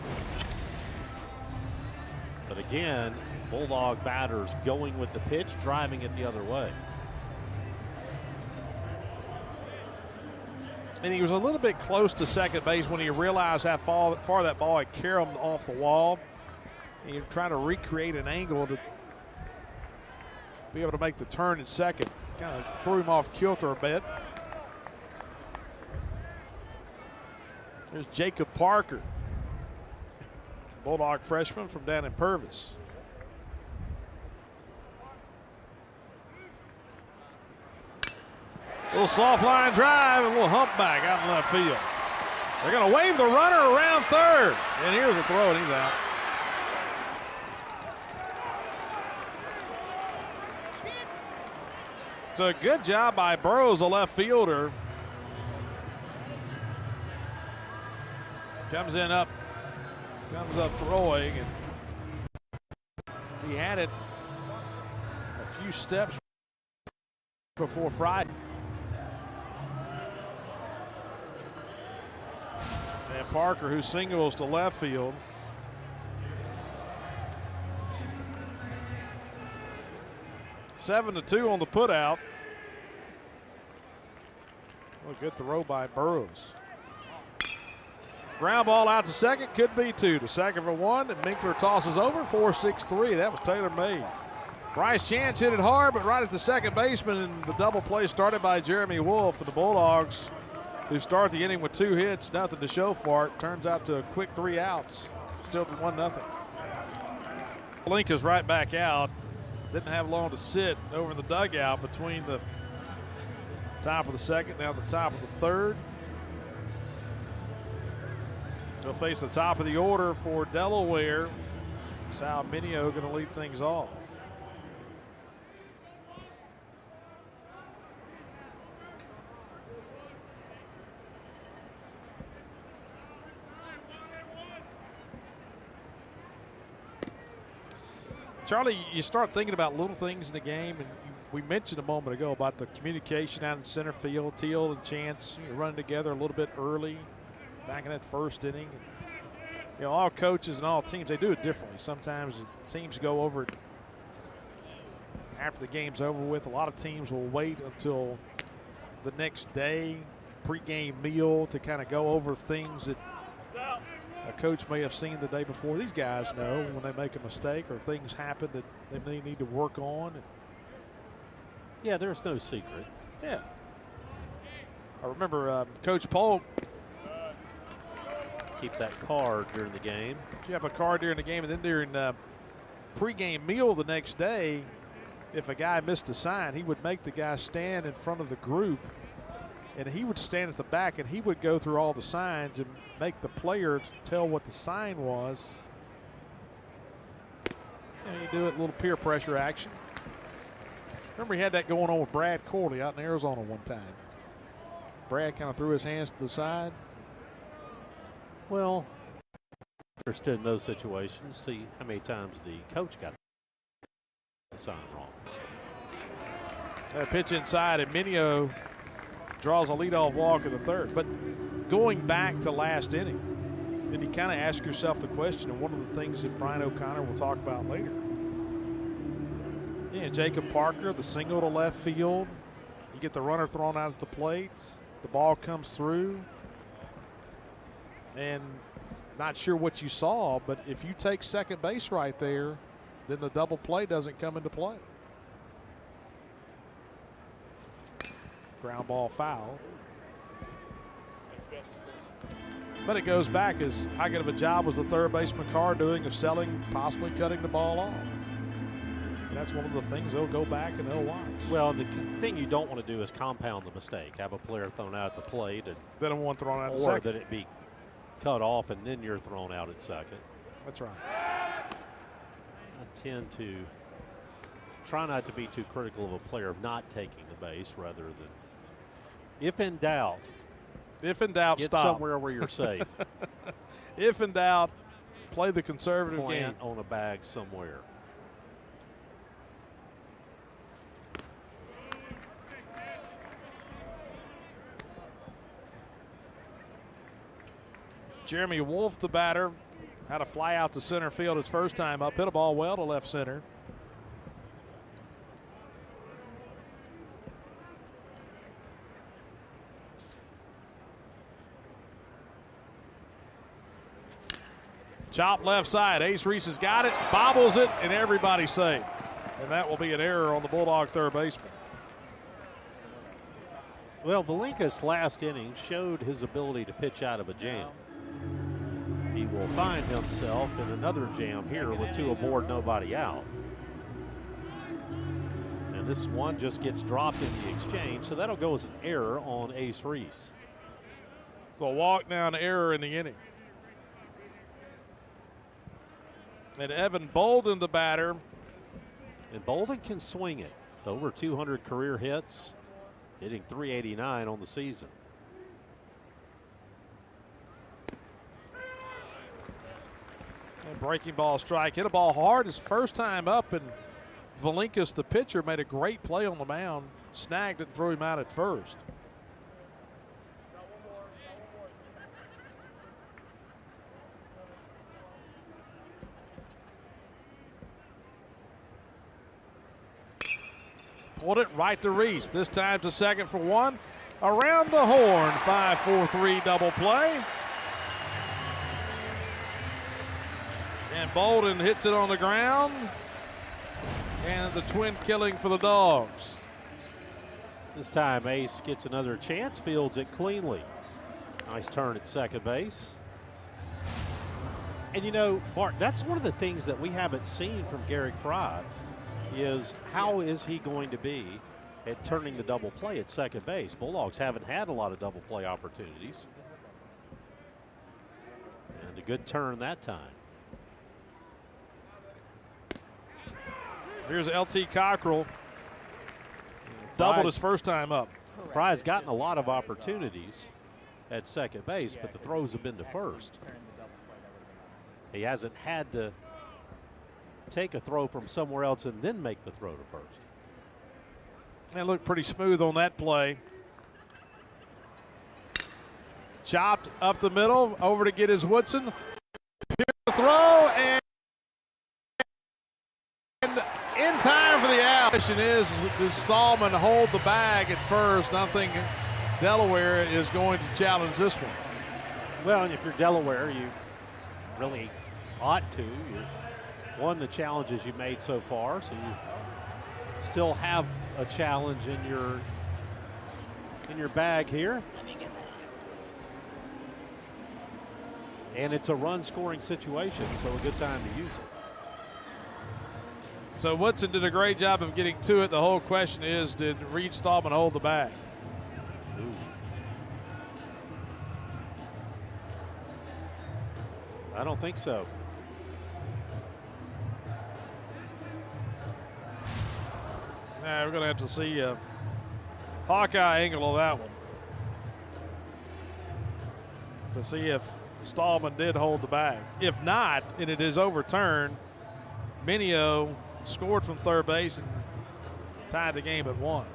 S2: But again, Bulldog batters going with the pitch, driving it the other way.
S1: And he was a little bit close to second base when he realized how far that ball had carried him off the wall. He was trying to recreate an angle to be able to make the turn in second. Kind of threw him off kilter a bit. There's Jacob Parker, Bulldog freshman from down in Purvis. Little soft line drive, a little humpback out in left field. They're going to wave the runner around third. And here's a throw, and he's out. So a good job by Burrows, the left fielder. Comes up throwing, and he had it a few steps before Friday. And Parker, who singles to left field. Seven to 2 on the putout. Well, good throw by Burrows. Ground ball out to second, could be 2. To second for 1, and Minkler tosses over, 4-6-3. That was tailor-made. Bryce Chance hit it hard, but right at the second baseman, and the double play started by Jeremy Wolf. And the Bulldogs, who start the inning with 2 hits, nothing to show for it. Turns out to a quick 3 outs. Still 1-0. Linka's right back out. Didn't have long to sit over in the dugout between the top of the second, now the top of the third. They'll face the top of the order for Delaware. Sal Minio going to lead things off. Charlie, you start thinking about little things in the game, and we mentioned a moment ago about the communication out in center field. Teal and Chance running together a little bit early, back in that first inning. And, all coaches and all teams, they do it differently. Sometimes teams go over it after the game's over with. A lot of teams will wait until the next day, pregame meal, to kind of go over things that a coach may have seen the day before. These guys know when they make a mistake or things happen that they may need to work on.
S2: Yeah, there's no secret.
S1: Yeah. I remember Coach Polk.
S2: Keep that card during the game.
S1: Keep a card during the game, and then during pregame meal the next day, if a guy missed a sign, he would make the guy stand in front of the group, and he would stand at the back, and he would go through all the signs and make the players tell what the sign was. And you do it, a little peer pressure action. Remember, he had that going on with Brad Corley out in Arizona one time. Brad kind of threw his hands to the side.
S2: Well, interested in those situations, see how many times the coach got the sign wrong.
S1: A pitch inside, and Minio draws a leadoff walk in the third. But going back to last inning, then you kind of ask yourself the question, and one of the things that Brian O'Connor will talk about later. Yeah, Jacob Parker, the single to left field. You get the runner thrown out at the plate. The ball comes through. And not sure what you saw, but if you take second base right there, then the double play doesn't come into play. Ground ball foul. But it goes back as how good of a job was the third baseman Carr doing of selling, possibly cutting the ball off. And that's one of the things they'll go back and they'll watch.
S2: Well, the thing you don't want to do is compound the mistake. Have a player thrown out at the plate, and
S1: then one thrown out at
S2: or
S1: second.
S2: that it be cut off and then you're thrown out at second.
S1: That's right.
S2: I tend to try not to be too critical of a player of not taking the base, rather than, if in doubt,
S1: get
S2: stop somewhere where you're safe.
S1: If in doubt, play the conservative game.
S2: On a bag somewhere.
S1: Jeremy Wolf, the batter, had a fly out to center field his first time up. Hit a ball well to left center. Chop left side. Ace Reese has got it, bobbles it, and everybody's safe. And that will be an error on the Bulldog third baseman.
S2: Well, Valinka's last inning showed his ability to pitch out of a jam. He will find himself in another jam here with two aboard, nobody out. And this one just gets dropped in the exchange, so that'll go as an error on Ace Reese.
S1: So a walk down error in the inning. And Evan Bolden, the batter.
S2: And Bolden can swing it. Over 200 career hits, hitting .389 on the season.
S1: And breaking ball strike. Hit a ball hard his first time up, and Valinkas, the pitcher, made a great play on the mound. Snagged it and threw him out at first. Pulled it right to Reese. This time to second for one. Around the horn, 5-4-3 double play. And Bolden hits it on the ground. And the twin killing for the Dogs.
S2: This time Ace gets another chance, fields it cleanly. Nice turn at second base. And you know, Bart, that's one of the things that we haven't seen from Garrick Fry, is how is he going to be at turning the double play at second base? Bulldogs haven't had a lot of double play opportunities. And a good turn that time.
S1: Here's LT Cockrell. Doubled his first time up.
S2: Fry's gotten a lot of opportunities at second base, but the throws have been to first. He hasn't had to take a throw from somewhere else and then make the throw to first.
S1: And looked pretty smooth on that play. Chopped up the middle, over to get his Woodson. Here's the throw, and in time for the out. The question is, does Stallman hold the bag at first? I think Delaware is going to challenge this one.
S2: Well, and if you're Delaware, you really ought to. You've won the challenges you made so far, so you still have a challenge in your bag here. And it's a run-scoring situation, so a good time to use it.
S1: So Woodson did a great job of getting to it. The whole question is, did Reed Stallman hold the bag?
S2: Ooh. I don't think so.
S1: Nah, we're going to have to see a Hawkeye angle of that one to see if Stallman did hold the bag. If not, and it is overturned, Minio scored from third base and tied the game at 1.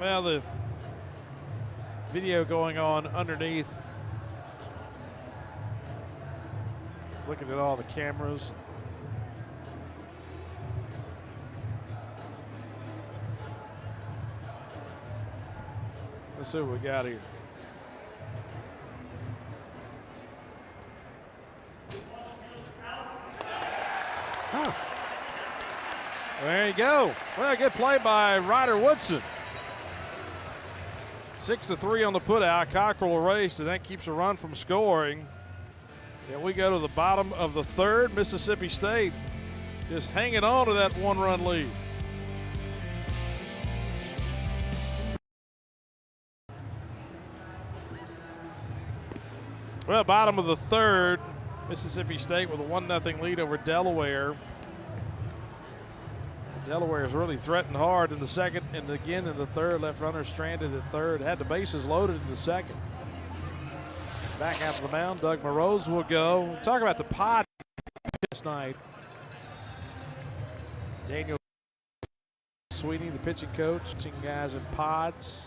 S1: Well, the video going on underneath. Looking at all the cameras. Let's see what we got here.
S2: Huh.
S1: There you go. Well, good play by Ryder Woodson. 6-3 on the putout. Cockrell erased, and that keeps a run from scoring. And we go to the bottom of the third. Mississippi State just hanging on to that 1-run lead. Well, bottom of the third, Mississippi State with a 1-0 lead over Delaware. Delaware has really threatened hard in the second and again in the third. Left runner stranded at third. Had the bases loaded in the second. Back out of the mound, Doug Morose will go. We'll talk about the pod this night. Daniel Sweeney, the pitching coach, pitching guys in pods.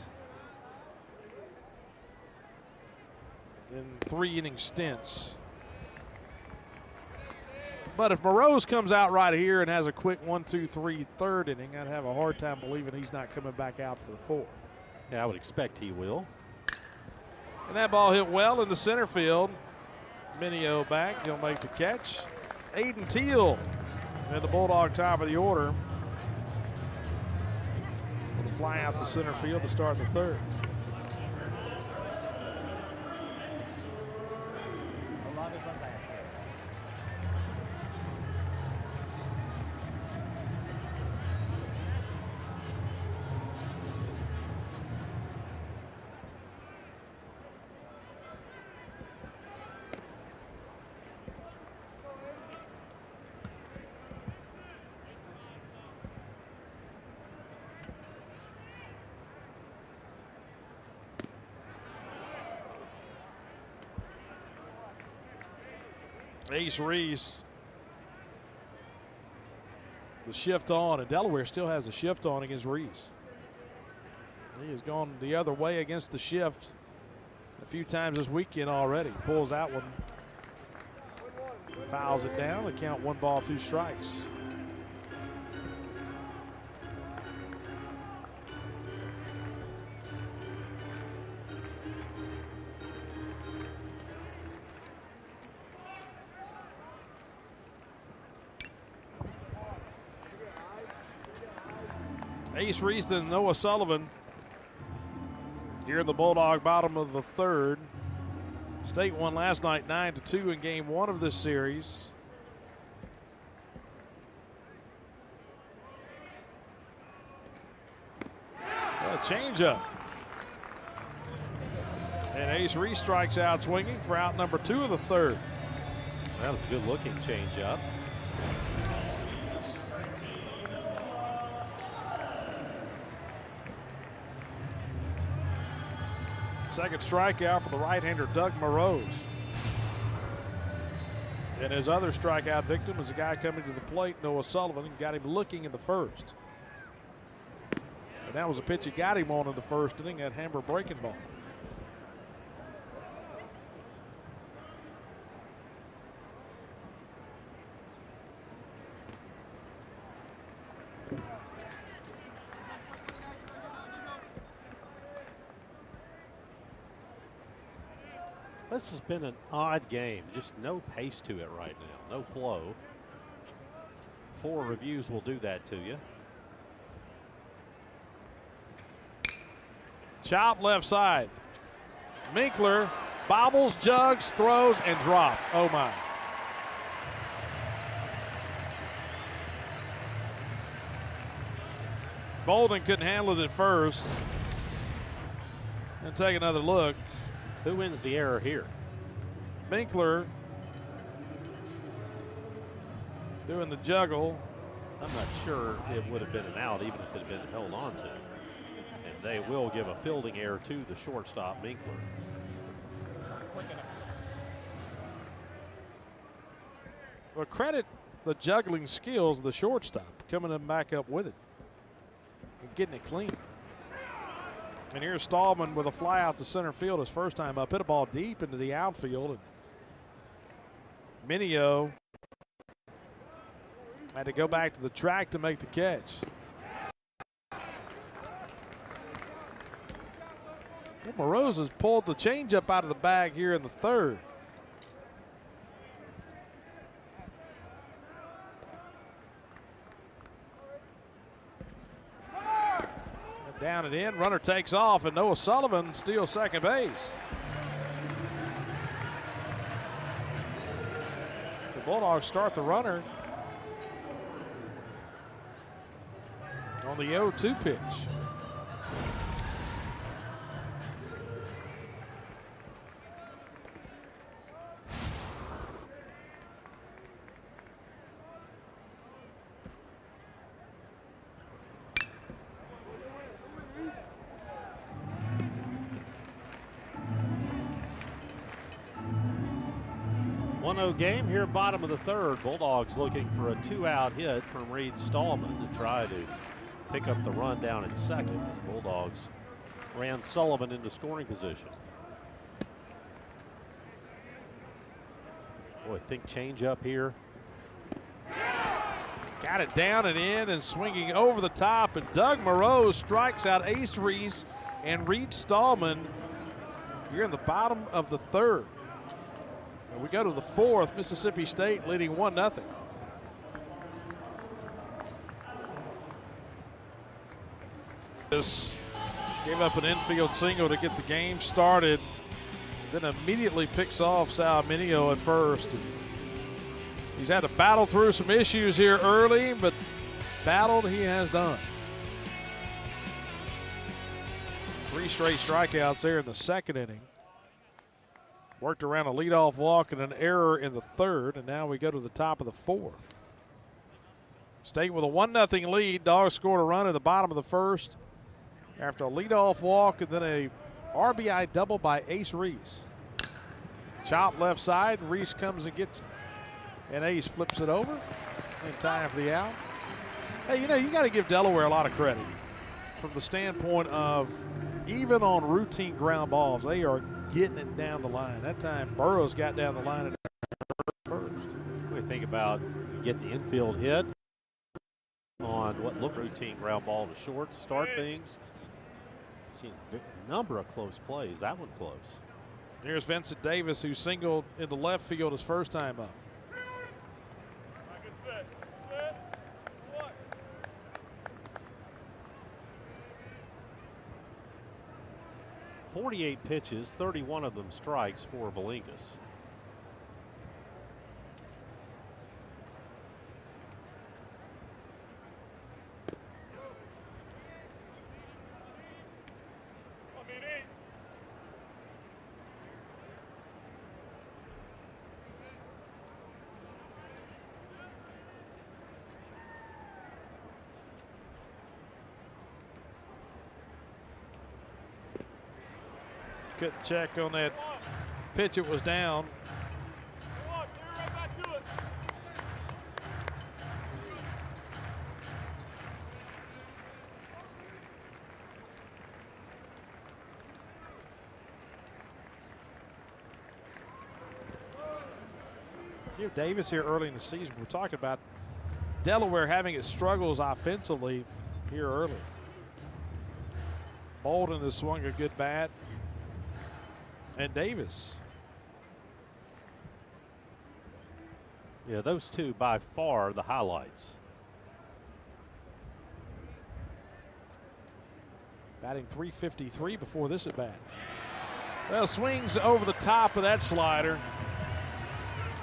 S1: In 3-inning stints. But if Morose comes out right here and has a quick 1-2-3 third inning, I'd have a hard time believing he's not coming back out for the fourth.
S2: Yeah, I would expect he will.
S1: And that ball hit well in the center field. Minio back, he'll make the catch. Aiden Teal at the Bulldog top of the order. With a fly out to center field to start the third. Ace Reese, the shift on, and Delaware still has a shift on against Reese. He has gone the other way against the shift a few times this weekend already. Pulls out one, fouls it down. They count 1 ball, 2 strikes. Ace Reese and Noah Sullivan here in the Bulldog bottom of the third. State won last night 9-2 in game 1 of this series. A changeup. And Ace Reese strikes out swinging for out number 2 of the third.
S2: That was a good looking changeup.
S1: Second strikeout for the right-hander Doug Morose. And his other strikeout victim was a guy coming to the plate, Noah Sullivan, and got him looking in the first. And that was a pitch he got him on in the first inning, that hammer breaking ball.
S2: This has been an odd game. Just no pace to it right now. No flow. 4 reviews will do that to you.
S1: Chop left side. Minkler bobbles, jugs, throws, and drop. Oh my. Bolden couldn't handle it at first. And take another look.
S2: Who wins the error here?
S1: Minkler doing the juggle.
S2: I'm not sure it would have been an out even if it had been held on to. And they will give a fielding error to the shortstop, Minkler.
S1: Well, credit the juggling skills of the shortstop, coming back up with it and getting it clean. And here's Stallman with a fly out to center field his first time up. Hit a ball deep into the outfield. And Minio had to go back to the track to make the catch. Well, Moroz has pulled the changeup out of the bag here in the third. Down and in, runner takes off, and Noah Sullivan steals second base. The Bulldogs start the runner on the 0-2 pitch.
S2: Game here, bottom of the third. Bulldogs looking for a 2-out hit from Reed Stallman to try to pick up the run down at second as Bulldogs ran Sullivan into scoring position. Boy, think change up here.
S1: Got it down and in and swinging over the top, and Doug Moroz strikes out Ace Reese and Reed Stallman here in the bottom of the third. We go to the fourth, Mississippi State leading 1-0. This gave up an infield single to get the game started, then immediately picks off Sal Minio at first. He's had to battle through some issues here early, but battled he has done. 3 straight strikeouts there in the second inning. Worked around a leadoff walk and an error in the third, and now we go to the top of the fourth. State with a 1-0 lead. Dogs scored a run at the bottom of the first after a leadoff walk and then a RBI double by Ace Reese. Chop left side, Reese comes and gets it. And Ace flips it over in time for the out. Hey, you know, you got to give Delaware a lot of credit from the standpoint of even on routine ground balls, they are getting it down the line. That time Burrows got down the line at first.
S2: We think about you get the infield hit on what looked routine ground ball to short to start things. Seen a number of close plays. That one close.
S1: Here's Vincent Davis, who singled in the left field his first time up.
S2: 48 pitches, 31 of them strikes for Valinkas.
S1: Couldn't check on that pitch. It was down. Here, Davis here early in the season. We're talking about Delaware having its struggles offensively here early. Bolden has swung a good bat. And Davis.
S2: Yeah, those two by far the highlights.
S1: Batting .353 before this at bat. Well, swings over the top of that slider.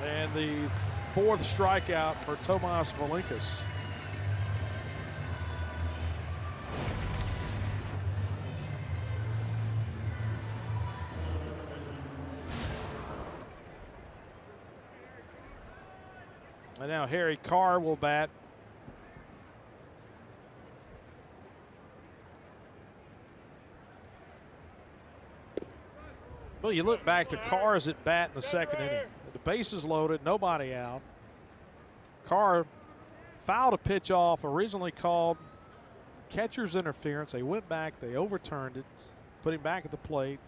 S1: And the fourth strikeout for Tomas Valinkas. And now Harry Carr will bat. Well, you look back to Carr's at bat in the second inning. The bases loaded, nobody out. Carr fouled a pitch off, originally called catcher's interference. They went back, they overturned it. put him back at the plate.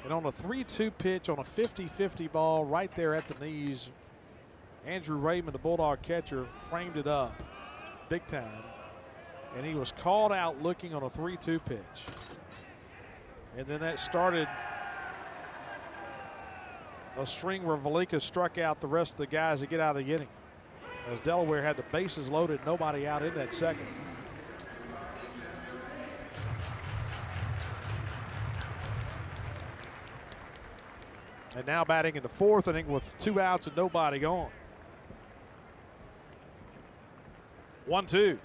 S1: And on a 3-2 pitch on a 50-50 ball right there at the knees, Andrew Raymond, the Bulldog catcher, framed it up big time. And he was called out looking on a 3-2 pitch. And then that started a string where Valinka struck out the rest of the guys to get out of the inning, as Delaware had the bases loaded, nobody out in that second. And now batting in the fourth inning with 2 outs and nobody gone. 1-2.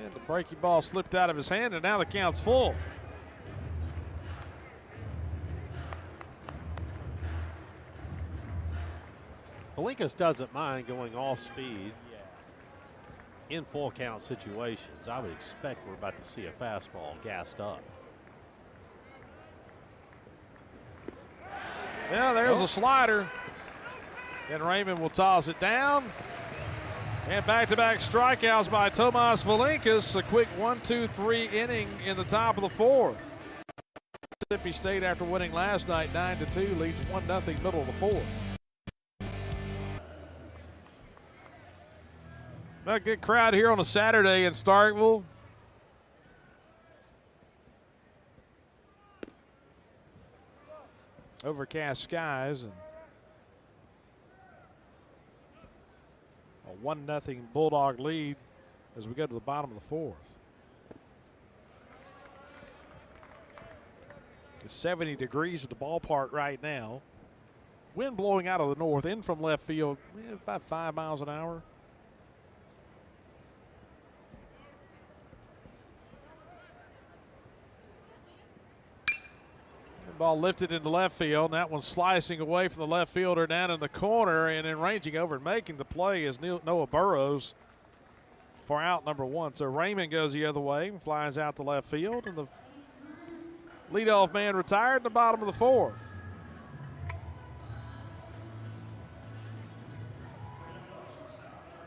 S1: And the breaking ball slipped out of his hand, and now the count's full.
S2: Valinkas doesn't mind going off speed in full count situations. I would expect we're about to see a fastball gassed up.
S1: Yeah, there's a slider. And Raymond will toss it down. And back-to-back strikeouts by Tomas Valinkas. A quick 1-2-3 inning in the top of the fourth. Mississippi State, after winning last night 9-2, leads 1-0 middle of the fourth. A good crowd here on a Saturday in Starkville. Overcast skies and a 1-0 Bulldog lead as we go to the bottom of the fourth. It's 70 degrees at the ballpark right now. Wind blowing out of the north, in from left field, about 5 miles an hour. Ball lifted into left field, and that one's slicing away from the left fielder down in the corner, and then ranging over and making the play is Noah Burrows for out number 1. So Raymond goes the other way and flies out to left field, and the leadoff man retired in the bottom of the fourth.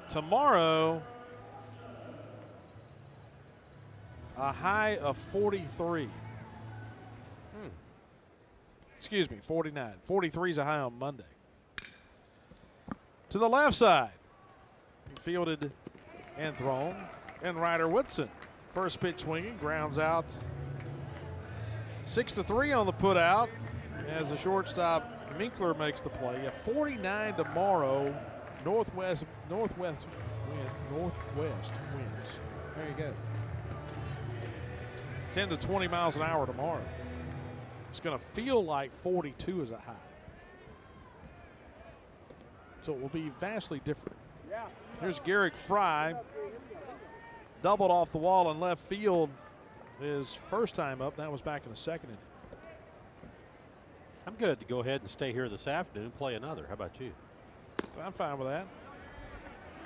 S1: Tomorrow, a high of 43. Excuse me, 49. 43 is a high on Monday. To the left side, fielded and thrown, and Ryder Woodson. First pitch swinging, grounds out. 6-3 on the put out as the shortstop Minkler makes the play. A 49 tomorrow, northwest winds. There you go. 10 to 20 miles an hour tomorrow. It's going to feel like 42 is a high. So it will be vastly different. Here's Garrick Fry. Doubled off the wall in left field his first time up. That was back in the second inning.
S2: I'm good to go ahead and stay here this afternoon and play another. How about you?
S1: I'm fine with that.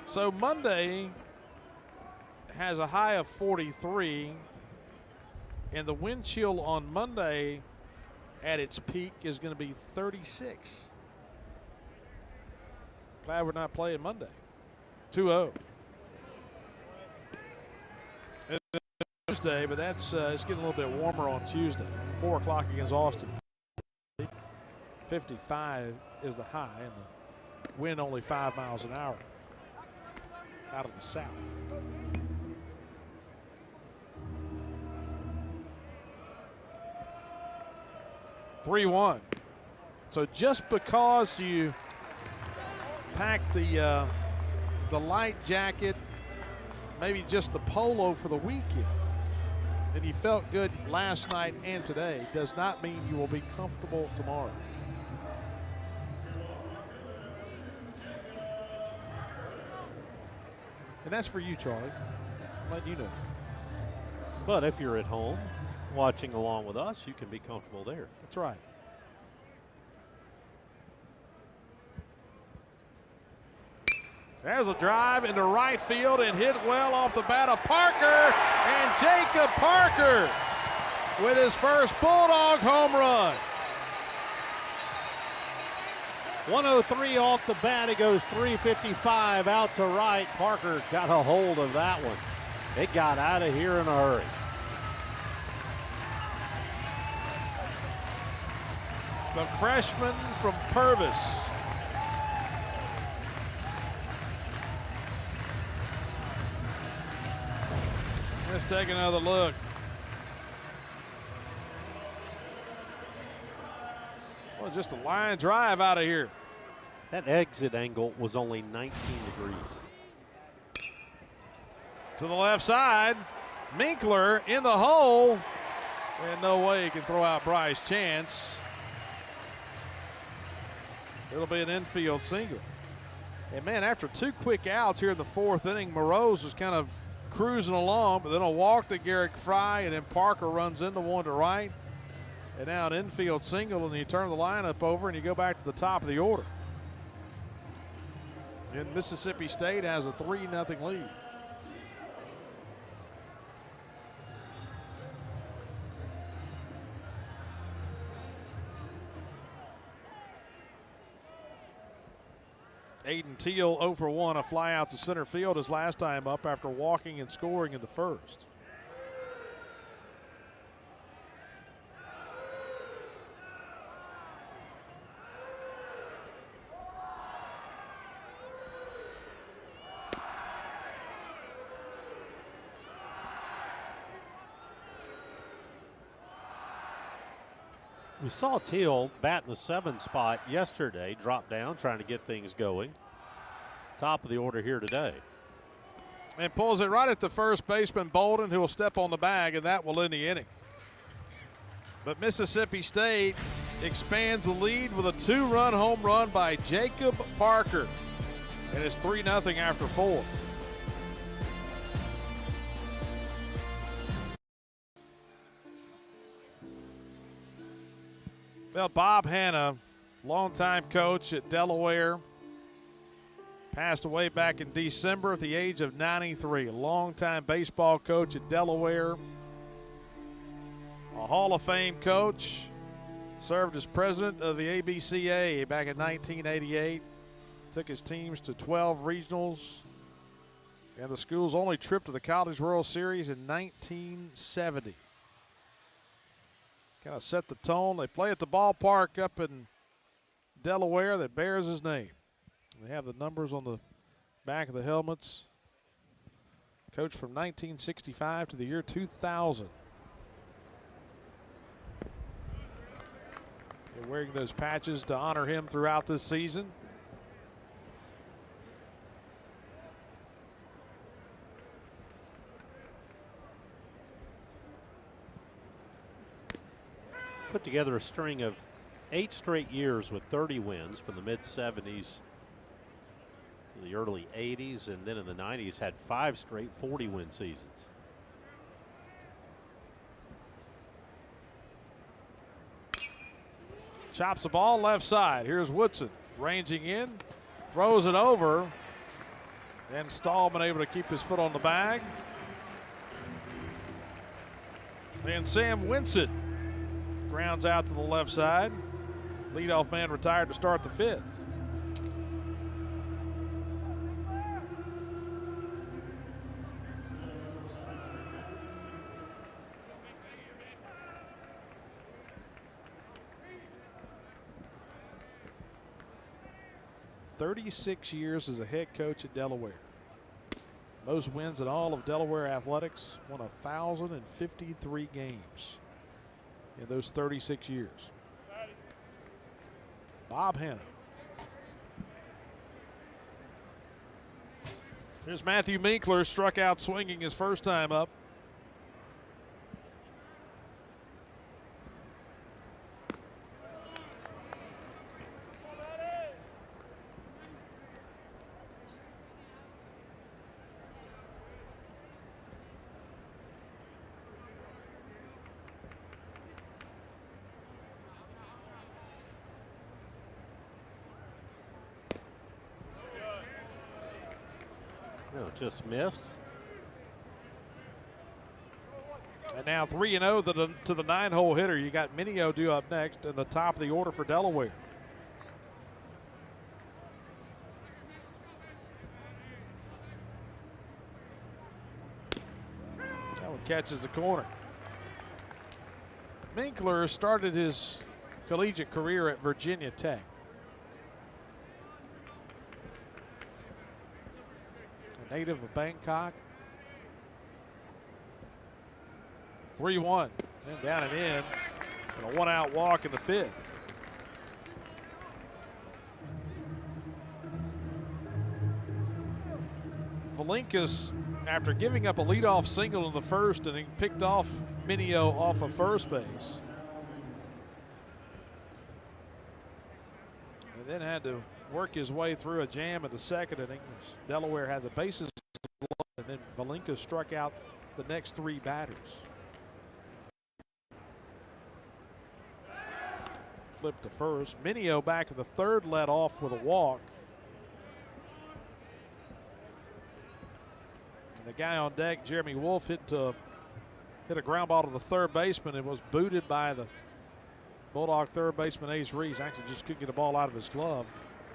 S1: So Monday has a high of 43, and the wind chill on Monday at its peak is going to be 36. Glad we're not playing Monday. 2-0. It's Tuesday, but that's it's getting a little bit warmer on Tuesday. 4 o'clock against Austin. 55 is the high, and the wind only 5 miles an hour out of the south. (3-1). So just because you pack the light jacket, maybe just the polo for the weekend, and you felt good last night and today, does not mean you will be comfortable tomorrow. And that's for you, Charlie. I'm letting you know.
S2: But if you're at home watching along with us, you can be comfortable there.
S1: That's right. There's a drive into right field and hit well off the bat of Parker. And Jacob Parker with his first Bulldog home run.
S2: 103 off the bat. It goes 355 out to right. Parker got a hold of that one. It got out of here in a hurry.
S1: The freshman from Purvis. Let's take another look. Well, just a line drive out of here.
S2: That exit angle was only 19 degrees.
S1: To the left side, Minkler in the hole. And no way he can throw out Bryce Chance. It'll be an infield single. And man, after 2 quick outs here in the 4th inning, Moroz was kind of cruising along, but then a walk to Garrick Fry, and then Parker runs into one to right. And now an infield single, and you turn the lineup over and you go back to the top of the order. And Mississippi State has a 3-0 lead. Aiden Teal 0 for 1, a fly out to center field his last time up after walking and scoring in the first.
S2: We saw Teal bat in the 7 spot yesterday, drop down, trying to get things going. Top of the order here today.
S1: And pulls it right at the first baseman, Bolden, who will step on the bag, and that will end the inning. But Mississippi State expands the lead with a 2-run home run by Jacob Parker. And it's 3-0 after 4. Well, Bob Hanna, longtime coach at Delaware, passed away back in December at the age of 93. A longtime baseball coach at Delaware, a Hall of Fame coach, served as president of the ABCA back in 1988, took his teams to 12 regionals, and the school's only trip to the College World Series in 1970. Kind of set the tone. They play at the ballpark up in Delaware that bears his name. They have the numbers on the back of the helmets. Coach from 1965 to the year 2000. They're wearing those patches to honor him throughout this season.
S2: Put together a string of 8 straight years with 30 wins from the mid-70s to the early 80s, and then in the 90s had 5 straight 40-win seasons.
S1: Chops the ball left side. Here's Woodson ranging in, throws it over, and Stallman able to keep his foot on the bag. And Sam Winsett grounds out to the left side. Leadoff man retired to start the 5th. "36 years as a head coach at Delaware. Most wins in all of Delaware athletics. Won 1,053 games in those 36 years. Bob Hanna. Here's Matthew Minkler, struck out swinging his first time up.
S2: No, just missed.
S1: And now 3-0 to the 9-hole hitter. You got Minio due up next in the top of the order for Delaware. That one catches the corner. Minkler started his collegiate career at Virginia Tech. A native of Bangkok. 3-1, and down and in, and a one-out walk in the 5th. Valinkas, after giving up a leadoff single in the 1st, and he picked off Minio off of first base. And then had to work his way through a jam in the 2nd inning. Delaware had the bases loaded, and then Valinkas struck out the next 3 batters. Flipped to first. Minio back to the 3rd, led off with a walk. And the guy on deck, Jeremy Wolf, hit a ground ball to the 3rd baseman. It was booted by the Bulldog 3rd baseman Ace Reese. Actually just couldn't get the ball out of his glove.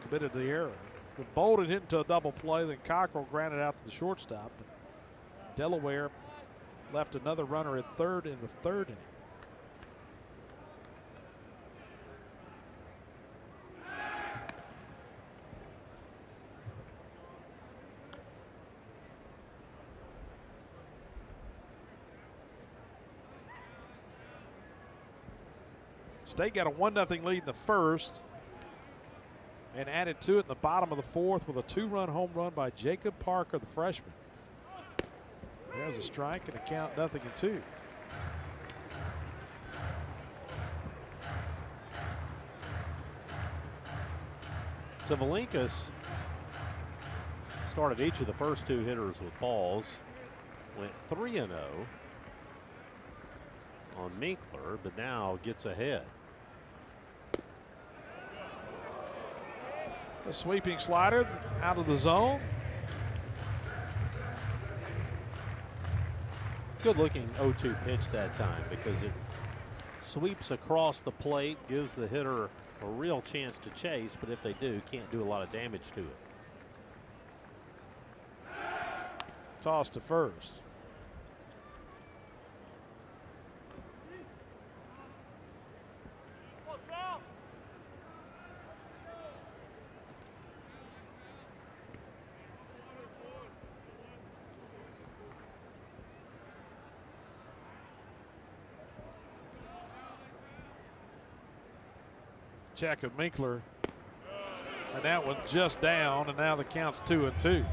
S1: Committed the error. But Bolden hit into a double play. Then Cockrell grounded out to the shortstop. Delaware left another runner at 3rd in the 3rd inning. State got a 1-0 lead in the 1st and added to it in the bottom of the 4th with a 2-run home run by Jacob Parker, the freshman. There's a strike and a count 0-2.
S2: So Valinkas started each of the first 2 hitters with balls, went 3-0 on Minkler, but now gets ahead.
S1: A sweeping slider out of the zone.
S2: Good looking 0-2 pitch that time because it sweeps across the plate, gives the hitter a real chance to chase, but if they do, can't do a lot of damage to it.
S1: Toss to first. Check of Minkler, and that one just down, and now the count's 2-2.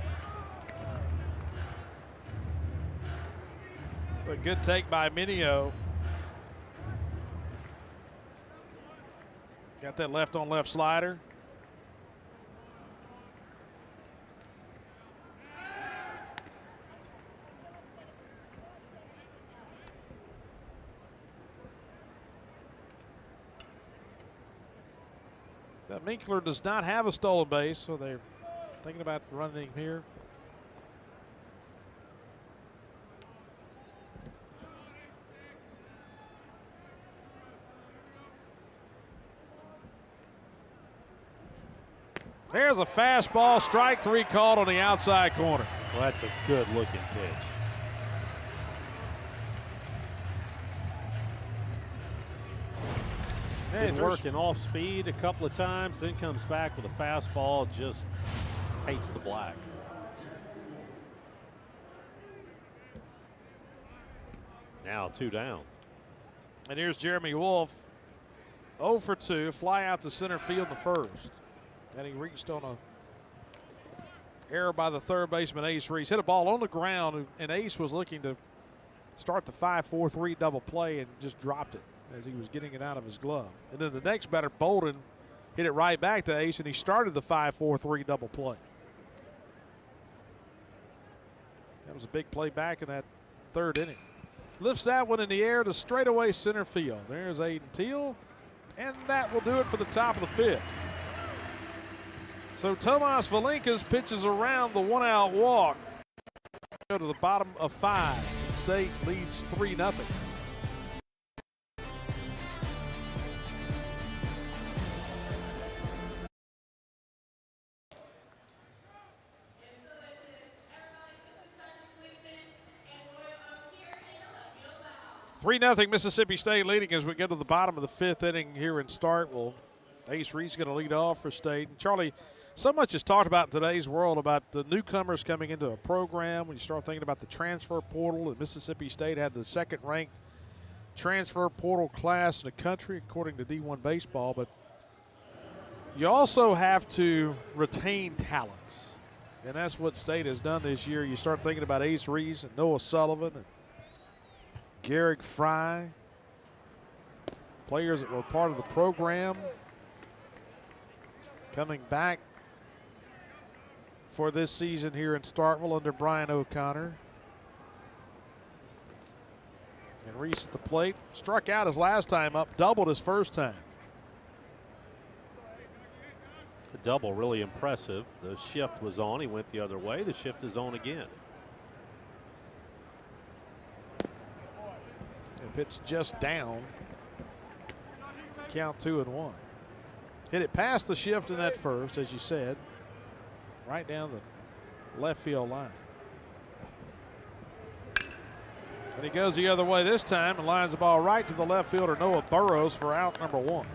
S1: A good take by Minio. Got that left on left slider. That Minkler does not have a stolen base, so they're thinking about running him here. There's a fastball, strike 3 called on the outside corner.
S2: Well, that's a good looking pitch. Been working off speed a couple of times, then comes back with a fastball, just hates the black. Now 2 down.
S1: And here's Jeremy Wolf, 0 for 2, fly out to center field in the 1st. And he reached on a error by the 3rd baseman Ace Reese. Hit a ball on the ground, and Ace was looking to start the 5-4-3 double play and just dropped it as he was getting it out of his glove. And then the next batter, Bolden, hit it right back to Ace, and he started the 5-4-3 double play. That was a big play back in that 3rd inning. Lifts that one in the air to straightaway center field. There's Aiden Teal, and that will do it for the top of the 5th. So Tomas Valinkas pitches around the 1-out walk. go to the bottom of 5. State leads 3-0. Three 0 Mississippi State leading as we get to the bottom of the 5th inning here in Starkville. Ace Reed's going to lead off for State. And Charlie, so much is talked about in today's world about the newcomers coming into a program. When you start thinking about the transfer portal, and Mississippi State had the 2nd-ranked transfer portal class in the country, according to D1 Baseball. But you also have to retain talents, and that's what State has done this year. You start thinking about Ace Reed and Noah Sullivan and Garrick Fry, players that were part of the program coming back for this season here in Starkville under Brian O'Connor. And Reese at the plate, struck out his last time up, doubled his first time.
S2: The double really impressive. The shift was on, he went the other way. The shift is on again.
S1: And pitch just down. Count 2-1. Hit it past the shift in that first, as you said, right down the left field line. And he goes the other way this time and lines the ball right to the left fielder, Noah Burrows, for out number 1.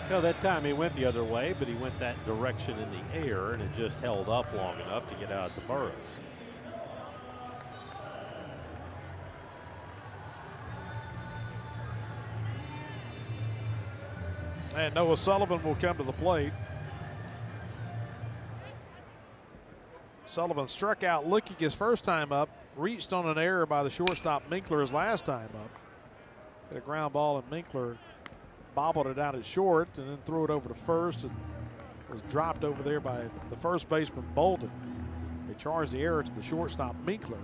S2: No, that time he went the other way, but he went that direction in the air, and it just held up long enough to get out to Burrows.
S1: And Noah Sullivan will come to the plate. Sullivan struck out looking his first time up, reached on an error by the shortstop Minkler his last time up. Hit a ground ball, and Minkler bobbled it out at short and then threw it over to first and was dropped over there by the first baseman Bolton. They charged the error to the shortstop Minkler.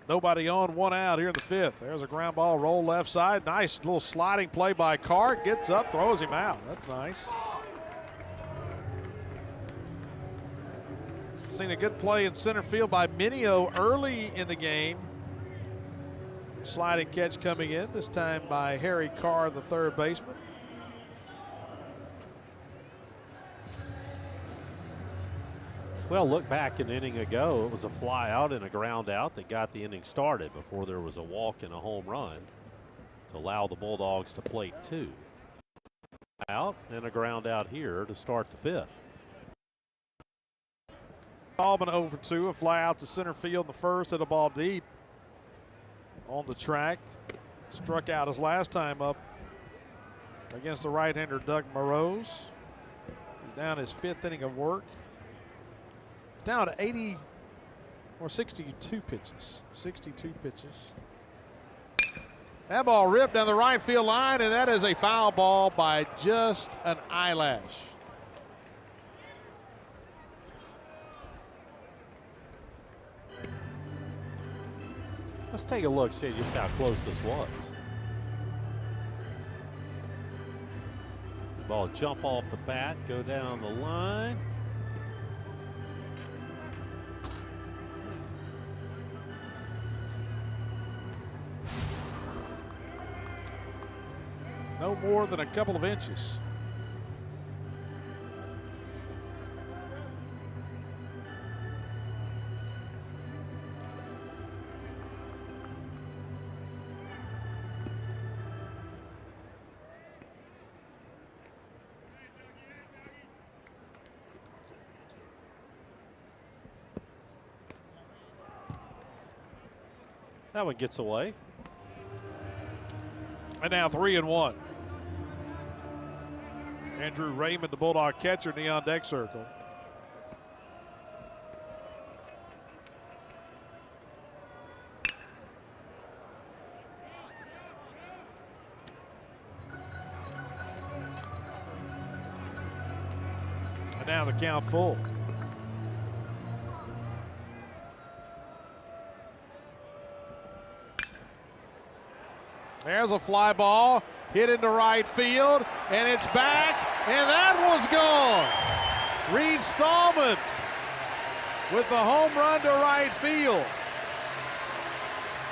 S1: Nobody on, 1 out here in the 5th. There's a ground ball, roll left side. Nice little sliding play by Carr. Gets up, throws him out. That's nice. Seen a good play in center field by Minio early in the game. Sliding catch coming in, this time by Harry Carr, the 3rd baseman.
S2: Well, look back an inning ago. It was a fly out and a ground out that got the inning started before there was a walk and a home run to allow the Bulldogs to plate 2. Out and a ground out here to start the 5th.
S1: Allman over 2, a fly out to center field in the first, hit a ball deep on the track. Struck out his last time up against the right-hander Doug Morose. He's down his 5th inning of work. Down to 80 or 62 pitches. 62 pitches. That ball ripped down the right field line, and that is a foul ball by just an eyelash.
S2: Let's take a look, see just how close this was. The ball jump off the bat, go down the line.
S1: No more than a couple of inches.
S2: That one gets away.
S1: And now 3-1. Andrew Raymond, the Bulldog catcher, in the on deck circle. And now the count full. There's a fly ball hit into right field, and it's back, and that one's gone. Reed Stallman with the home run to right field.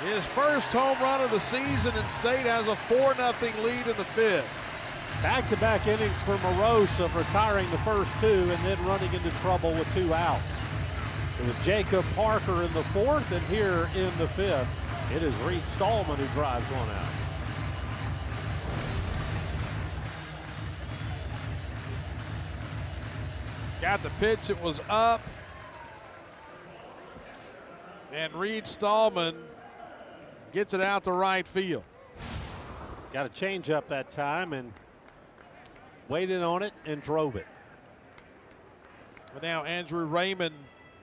S1: His first home run of the season, and State has a 4-0 lead in the fifth.
S2: Back-to-back innings for Morosa, retiring the first two and then running into trouble with 2 outs. It was Jacob Parker in the fourth, and here in the fifth, it is Reed Stallman who drives one out.
S1: Got the pitch, it was up. And Reed Stallman gets it out to right field.
S2: Got a change up that time and waited on it and drove it.
S1: But now Andrew Raymond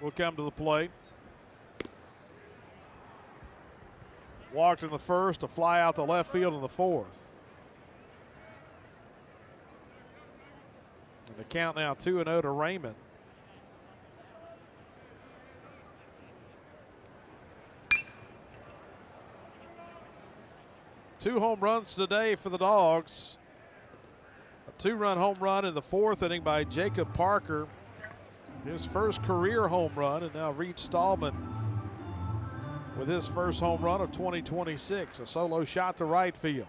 S1: will come to the plate. Walked in the first, a fly out to left field in the fourth. And the count now 2-0 to Raymond. Two home runs today for the Dogs. A 2-run home run in the fourth inning by Jacob Parker. His first career home run, and now Reed Stallman with his first home run of 2026. A solo shot to right field.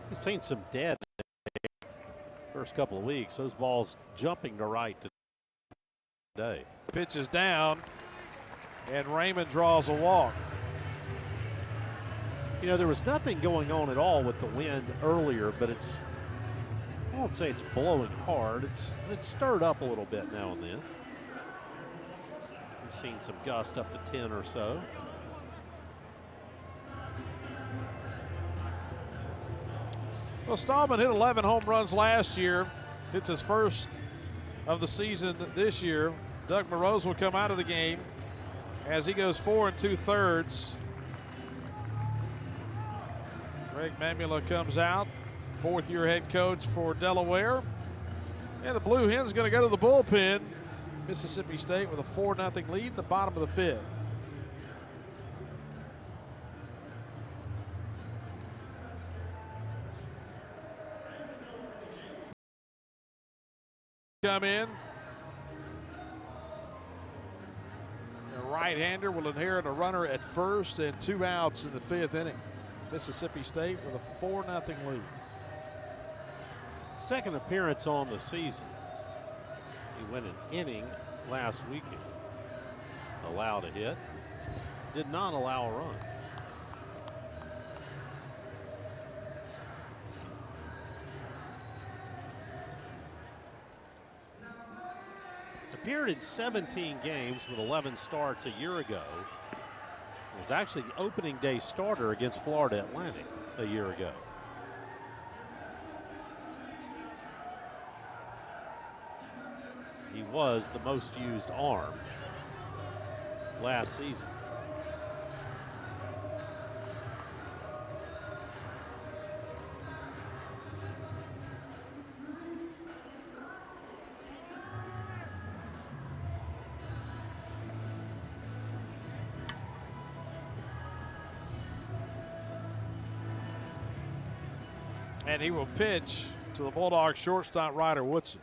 S2: We've seen some dead first couple of weeks. Those balls jumping to right today.
S1: Pitch is down, and Raymond draws a walk.
S2: You know, there was nothing going on at all with the wind earlier, but it's, I won't say it's blowing hard. It's stirred up a little bit now and then. We've seen some gust up to 10 or so.
S1: Well, Stallman hit 11 home runs last year. Hits his first of the season this year. Doug Moroz will come out of the game as he goes 4 2/3. Greg Mamula comes out, fourth-year head coach for Delaware. And the Blue Hen's going to go to the bullpen. Mississippi State with a 4-0 lead in the bottom of the fifth. Come in. A right-hander will inherit a runner at first and 2 outs in the fifth inning. Mississippi State with a 4-0 lead.
S2: Second appearance on the season. He went an inning last weekend. Allowed a hit. Did not allow a run. Appeared in 17 games with 11 starts a year ago. Was actually the opening day starter against Florida Atlantic a year ago. He was the most used arm last season.
S1: And he will pitch to the Bulldogs shortstop Ryder Woodson.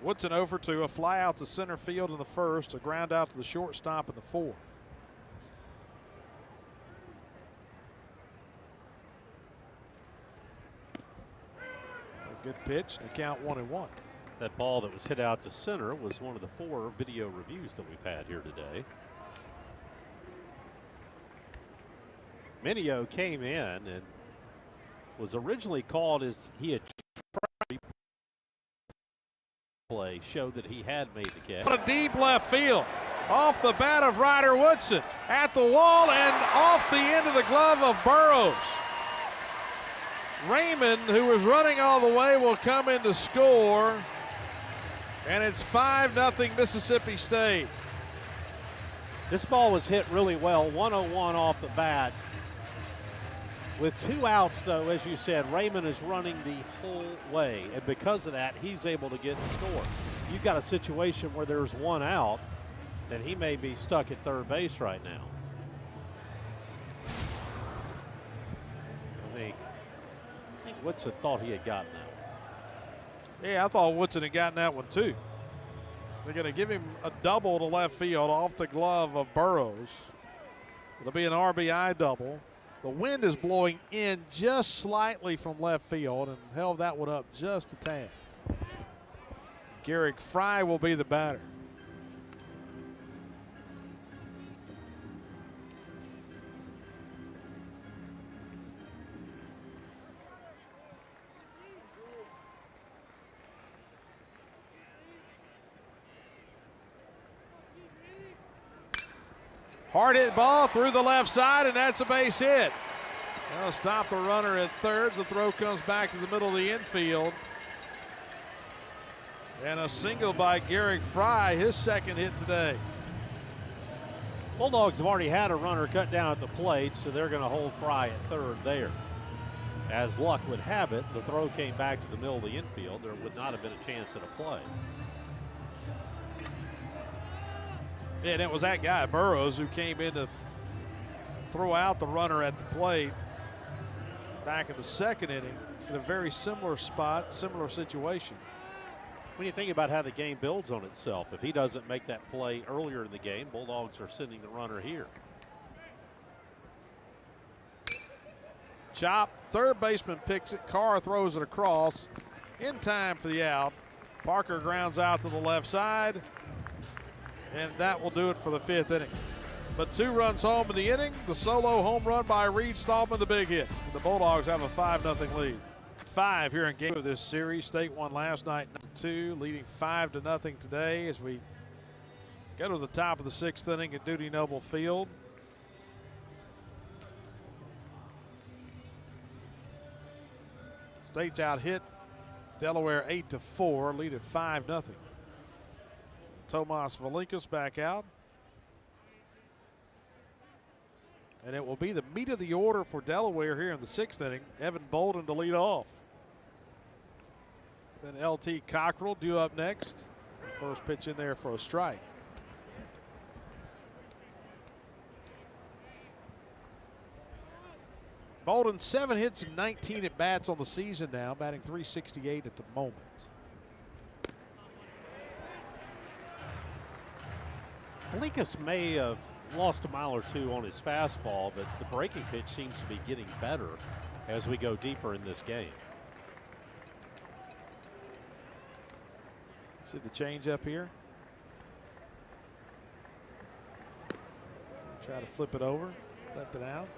S1: Woodson over to a fly out to center field in the first, a ground out to the shortstop in the fourth. A good pitch, and count 1-1.
S2: That ball that was hit out to center was one of the 4 video reviews that we've had here today. Minio came in and was originally called as he had play showed that he had made the catch.
S1: On a deep left field. Off the bat of Ryder Woodson. At the wall and off the end of the glove of Burrows. Raymond, who was running all the way, will come in to score. And it's 5-0 Mississippi State.
S2: This ball was hit really well, 101 off the bat. With 2 outs, though, as you said, Raymond is running the whole way. And because of that, he's able to get the score. You've got a situation where there's 1 out, and he may be stuck at third base right now. I think Woodson thought he had gotten that one.
S1: Yeah, I thought Woodson had gotten that one too. They're going to give him a double to left field off the glove of Burrows. It'll be an RBI double. The wind is blowing in just slightly from left field and held that one up just a tad. Garrick Fry will be the batter. Hard hit ball through the left side, and that's a base hit. That'll stop the runner at third. The throw comes back to the middle of the infield. And a single by Garrick Fry, his second hit today.
S2: Bulldogs have already had a runner cut down at the plate, so they're going to hold Fry at third there. As luck would have it, the throw came back to the middle of the infield. There would not have been a chance at a play.
S1: Yeah, and it was that guy, Burrows, who came in to throw out the runner at the plate back in the second inning in a very similar spot, similar situation.
S2: When you think about how the game builds on itself, if he doesn't make that play earlier in the game, Bulldogs are sending the runner here.
S1: Chop, third baseman picks it, Carr throws it across in time for the out. Parker grounds out to the left side. And that will do it for the 5th inning. But 2 runs home in the inning. The solo home run by Reed Stallman, the big hit. The Bulldogs have a 5-0 lead. 5 here in game of this series. State won last night 2, leading 5-0 today as we go to the top of the 6th inning at Dudy Noble Field. State's out hit Delaware 8-4, lead at 5-0. Tomas Valinkas back out. And it will be the meat of the order for Delaware here in the 6th inning. Evan Bolden to lead off. Then LT Cockrell due up next. First pitch in there for a strike. Bolden 7 hits and 19 at bats on the season now, batting .368 at the moment.
S2: Valinkas may have lost a mile or 2 on his fastball, but the breaking pitch seems to be getting better as we go deeper in this game.
S1: See the change up here? Try to flip it over, left it out.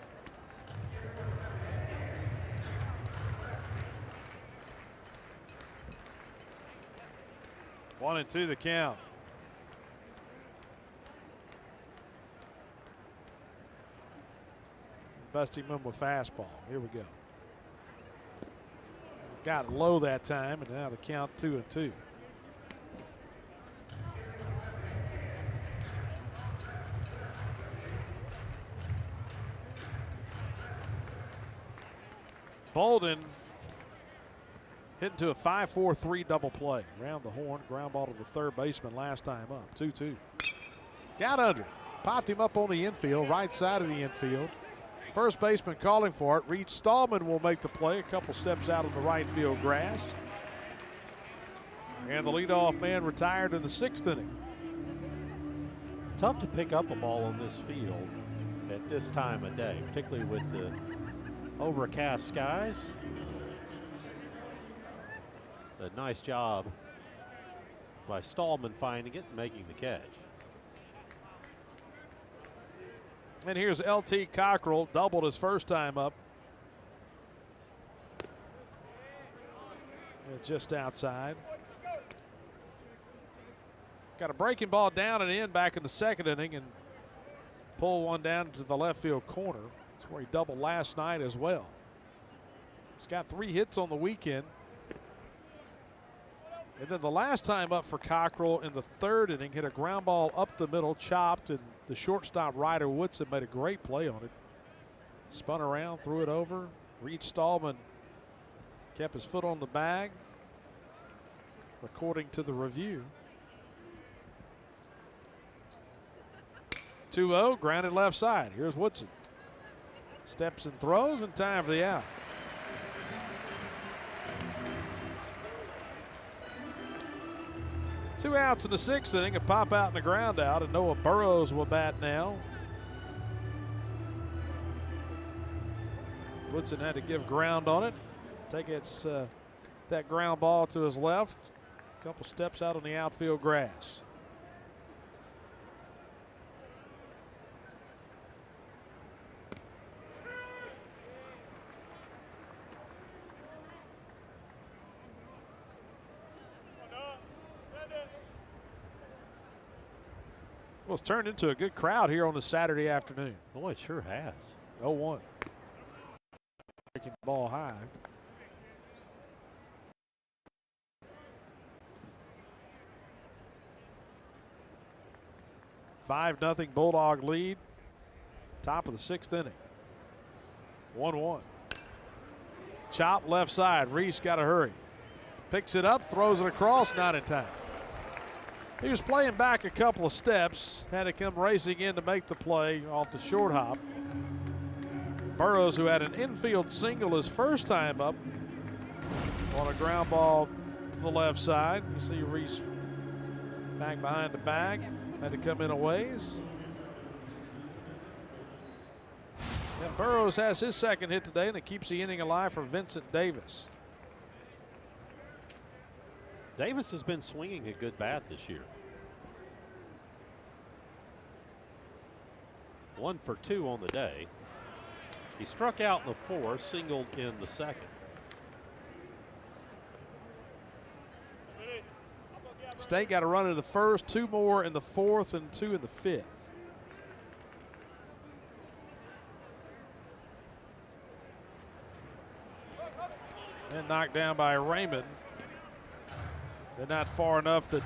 S1: One and 2 the count. Busting him with fastball. Here we go. Got it low that time, and now the count 2-2. Bolden hit into a 5-4-3 double play. Round the horn, ground ball to the third baseman last time up. 2-2. Got under it. Popped him up on the infield, right side of the infield. First baseman calling for it. Reed Stallman will make the play a couple steps out of the right field grass. And the leadoff man retired in the 6th inning.
S2: Tough to pick up a ball on this field at this time of day, particularly with the overcast skies. A nice job by Stallman finding it and making the catch.
S1: And here's LT Cockrell, doubled his first time up. Just outside. got a breaking ball down and in back in the second inning and pull one down to the left field corner. That's where he doubled last night as well. He's got 3 hits on the weekend. And then the last time up for Cockrell in the 3rd inning, hit a ground ball up the middle, chopped, and the shortstop Ryder Woodson made a great play on it. Spun around, threw it over. Reed Stallman kept his foot on the bag, according to the review. 2-0, grounded left side. Here's Woodson. Steps and throws, and time for the out. Two outs in the 6th inning, a pop out and a ground out, and Noah Burrows will bat now. Woodson had to give ground on it. Take it's that ground ball to his left. A couple steps out on the outfield grass. Well, it's turned into a good crowd here on a Saturday afternoon.
S2: Boy, it sure has.
S1: 0-1. Breaking ball high. Five-0 Bulldog lead. Top of the 6th inning. 1-1. Chop left side. Reese got to hurry. Picks it up, throws it across, not in time. He was playing back a couple of steps, had to come racing in to make the play off the short hop. Burrows, who had an infield single his first time up, on a ground ball to the left side. You see Reese back behind the bag, had to come in a ways. And Burrows has his 2nd hit today, and it keeps the inning alive for Vincent Davis.
S2: Davis has been swinging a good bat this year. 1 for 2 on the day. He struck out in the 4th, singled in the 2nd.
S1: State got a run in the 1st, 2 more in the 4th, and 2 in the 5th. And knocked down by Raymond. They're not far enough that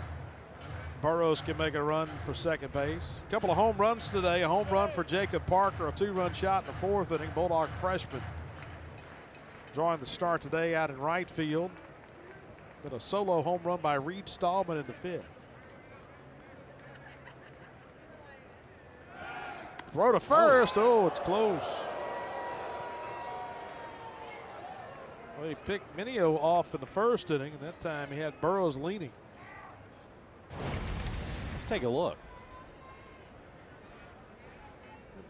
S1: Burrows can make a run for second base. A couple of home runs today. A home run for Jacob Parker, a 2-run shot in the 4th inning. Bulldog freshman drawing the start today out in right field. Then a solo home run by Reed Stallman in the 5th. Throw to first. Oh, it's close. Well, he picked Minio off in the 1st inning, and that time he had Burrows leaning.
S2: Let's take a look.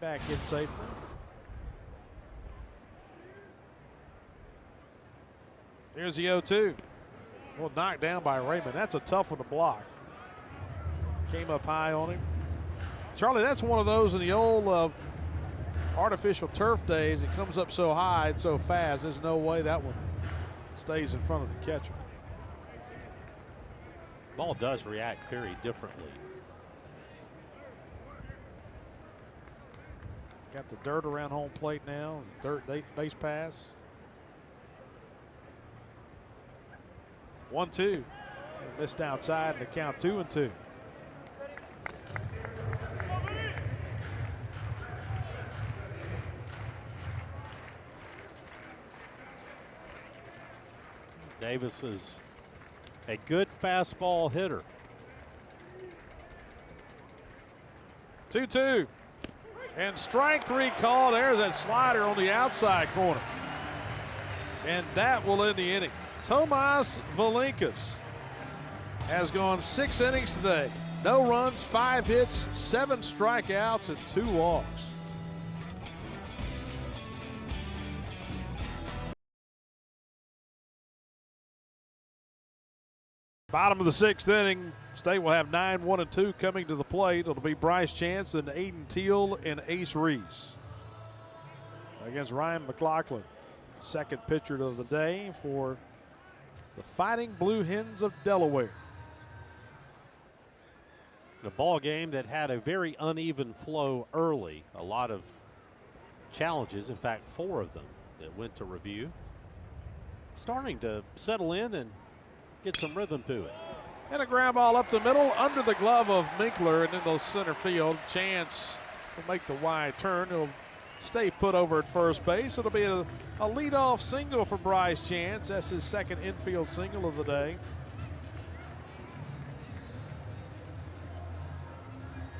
S1: Back in safely. Here's the 0-2. Well, knocked down by Raymond. That's a tough one to block. Came up high on him. Charlie, that's one of those in the old artificial turf days. It comes up so high and so fast, there's no way that one stays in front of the catcher.
S2: Ball does react very differently.
S1: Got the dirt around home plate now. Third base pass. 1-2. Missed outside and the count 2-2.
S2: Davis is a good fastball hitter.
S1: 2-2. And strike 3 called. There's that slider on the outside corner. And that will end the inning. Tomas Valinkas has gone 6 innings today. No runs, 5 hits, 7 strikeouts, and 2 walks. Bottom of the 6th inning, State will have 9, 1, and 2 coming to the plate. It'll be Bryce Chance, and Aiden Teal, and Ace Reese against Ryan McLaughlin. Second pitcher of the day for the Fighting Blue Hens of Delaware.
S2: A ball game that had a very uneven flow early. A lot of challenges, in fact, 4 of them that went to review. Starting to settle in and get some rhythm to it.
S1: And a ground ball up the middle under the glove of Minkler and into center field. Chance will make the wide turn. He'll stay put over at first base. It'll be a leadoff single for Bryce Chance. That's his second infield single of the day.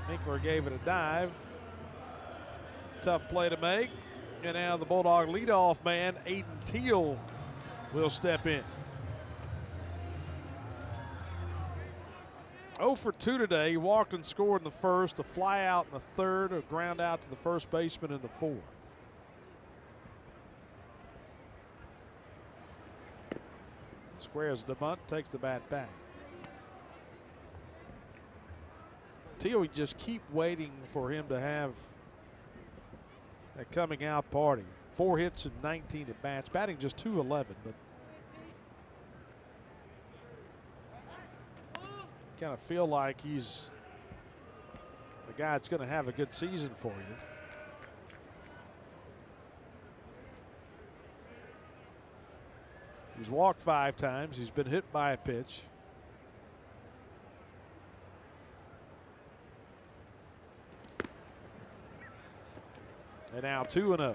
S1: Minkler gave it a dive. Tough play to make. And now the Bulldog leadoff man, Aiden Teal, will step in. 0 for 2 today. He walked and scored in the first, a fly out in the third, a ground out to the first baseman in the fourth. Squares the bunt, takes the bat back. Teal, we just keep waiting for him to have a coming out party. 4 hits and 19 at bats, batting just .211, but kind of feel like he's a guy that's going to have a good season for you. He's walked 5 times. He's been hit by a pitch. And now 2-0.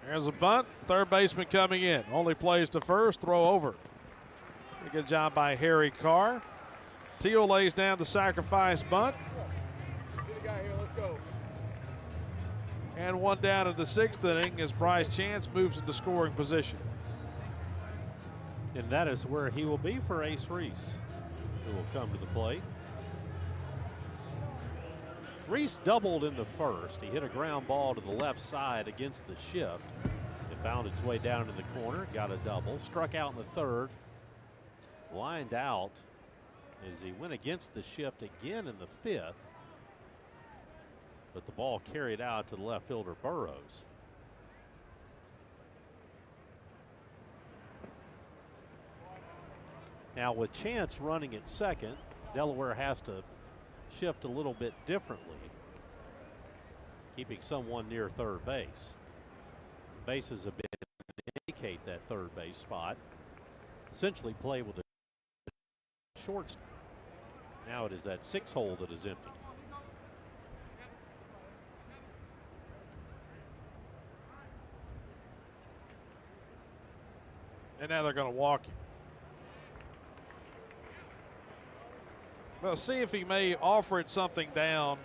S1: There's a bunt. Third baseman coming in. Only plays to first. Throw over. Good job by Harry Carr. Teal lays down the sacrifice bunt. And 1 down in the 6th inning as Bryce Chance moves into scoring position.
S2: And that is where he will be for Ace Reese, who will come to the plate. Reese doubled in the first. He hit a ground ball to the left side against the shift. It found its way down to the corner, got a double, struck out in the third, lined out as he went against the shift again in the 5th. But the ball carried out to the left fielder Burrows. Now with Chance running at second, Delaware has to shift a little bit differently, keeping someone near third base. Bases have been to indicate that third base spot. Essentially play with a shortstop. Now it is that 6 hole that is empty.
S1: And now they're going to walk him. Well, see if he may offer it something down,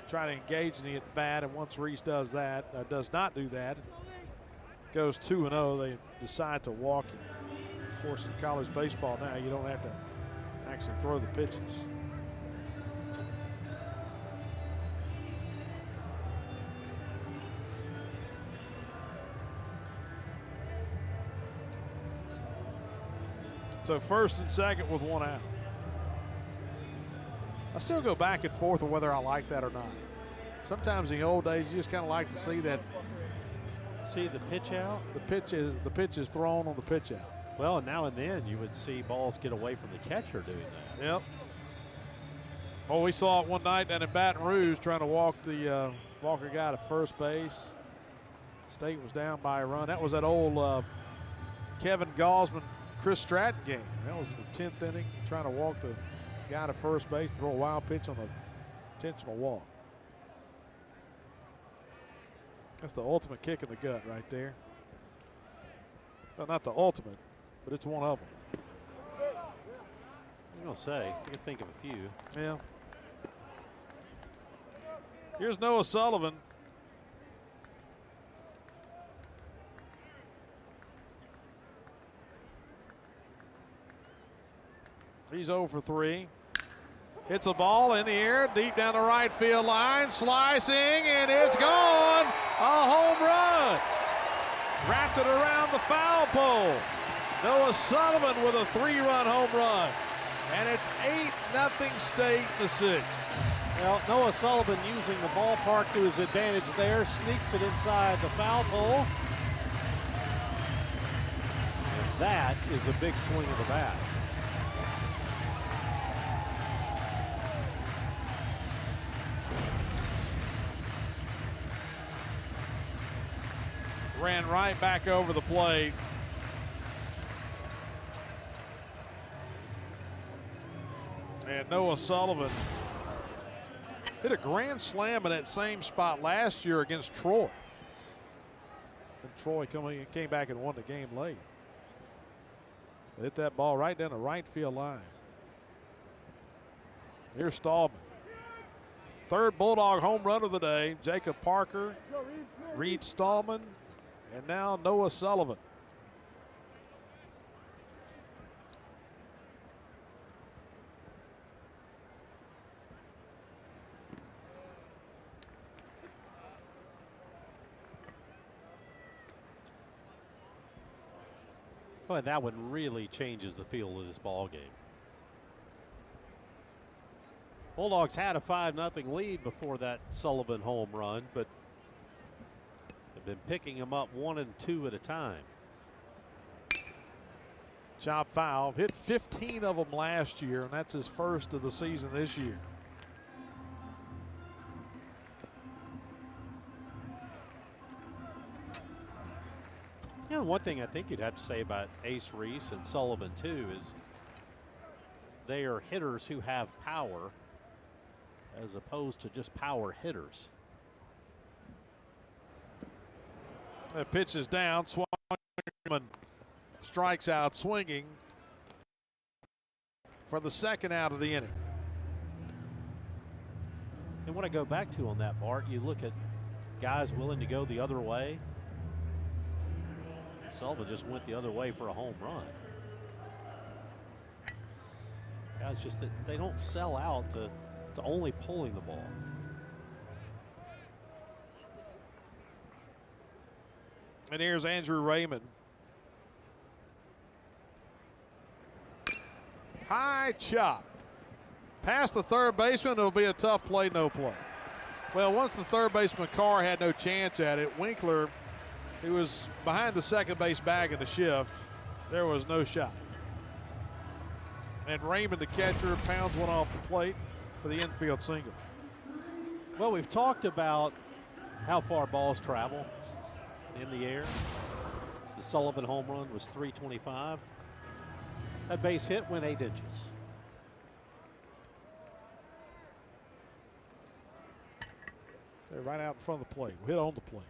S1: try to engage in the at bat. And once Reese does that, does not do that, goes 2-0. They decide to walk him. Of course, in college baseball now, you don't have to actually throw the pitches. So first and second with 1 out. I still go back and forth on whether I like that or not. Sometimes in the old days, you just kind of like to see that.
S2: See the pitch out?
S1: The pitch is thrown on the pitch out.
S2: Well, now and then you would see balls get away from the catcher doing that.
S1: Yep. Well, we saw it one night down in Baton Rouge trying to walk the Walker guy to first base. State was down by a run. That was that old Kevin Gosman, Chris Stratton game. That was in the 10th inning, trying to walk the guy to first base, throw a wild pitch on the intentional walk. That's the ultimate kick in the gut right there. Well, not the ultimate, but it's one of them.
S2: I was going to say, I could think of a few.
S1: Yeah. Here's Noah Sullivan. He's 0 for 3. Hits a ball in the air, deep down the right field line, slicing, and it's gone. A home run. Wrapped it around the foul pole. Noah Sullivan with a 3-run home run. And it's 8-0 State in the 6th.
S2: Well, Noah Sullivan using the ballpark to his advantage there, sneaks it inside the foul pole. And that is a big swing of the bat.
S1: Ran right back over the plate. And Noah Sullivan hit a grand slam in that same spot last year against Troy. And Troy came back and won the game late. They hit that ball right down the right field line. Here's Stallman. Third Bulldog home run of the day. Jacob Parker, Reed Stallman, and now Noah Sullivan.
S2: Boy, that one really changes the feel of this ball game. Bulldogs had a 5-0 lead before that Sullivan home run, but have been picking them up 1 and 2 at a time.
S1: Chop foul. Hit 15 of them last year, and that's his first of the season this year.
S2: You know, one thing I think you'd have to say about Ace Reese and Sullivan too is they are hitters who have power as opposed to just power hitters.
S1: That pitch is down. Swanman strikes out swinging for the second out of the inning.
S2: And what I go back to on that, Bart, you look at guys willing to go the other way. Sullivan just went the other way for a home run. Guys just, they don't sell out to only pulling the ball.
S1: And here's Andrew Raymond. High chop. Past the third baseman, it'll be a tough play, no play. Well, once the third baseman Carr had no chance at it, Winkler, he was behind the second base bag in the shift. There was no shot. And Raymond, the catcher, pounds one off the plate for the infield single.
S2: Well, we've talked about how far balls travel in the air. The Sullivan home run was 325. That base hit went 8 inches.
S1: They're right out in front of the plate. Hit on the plate.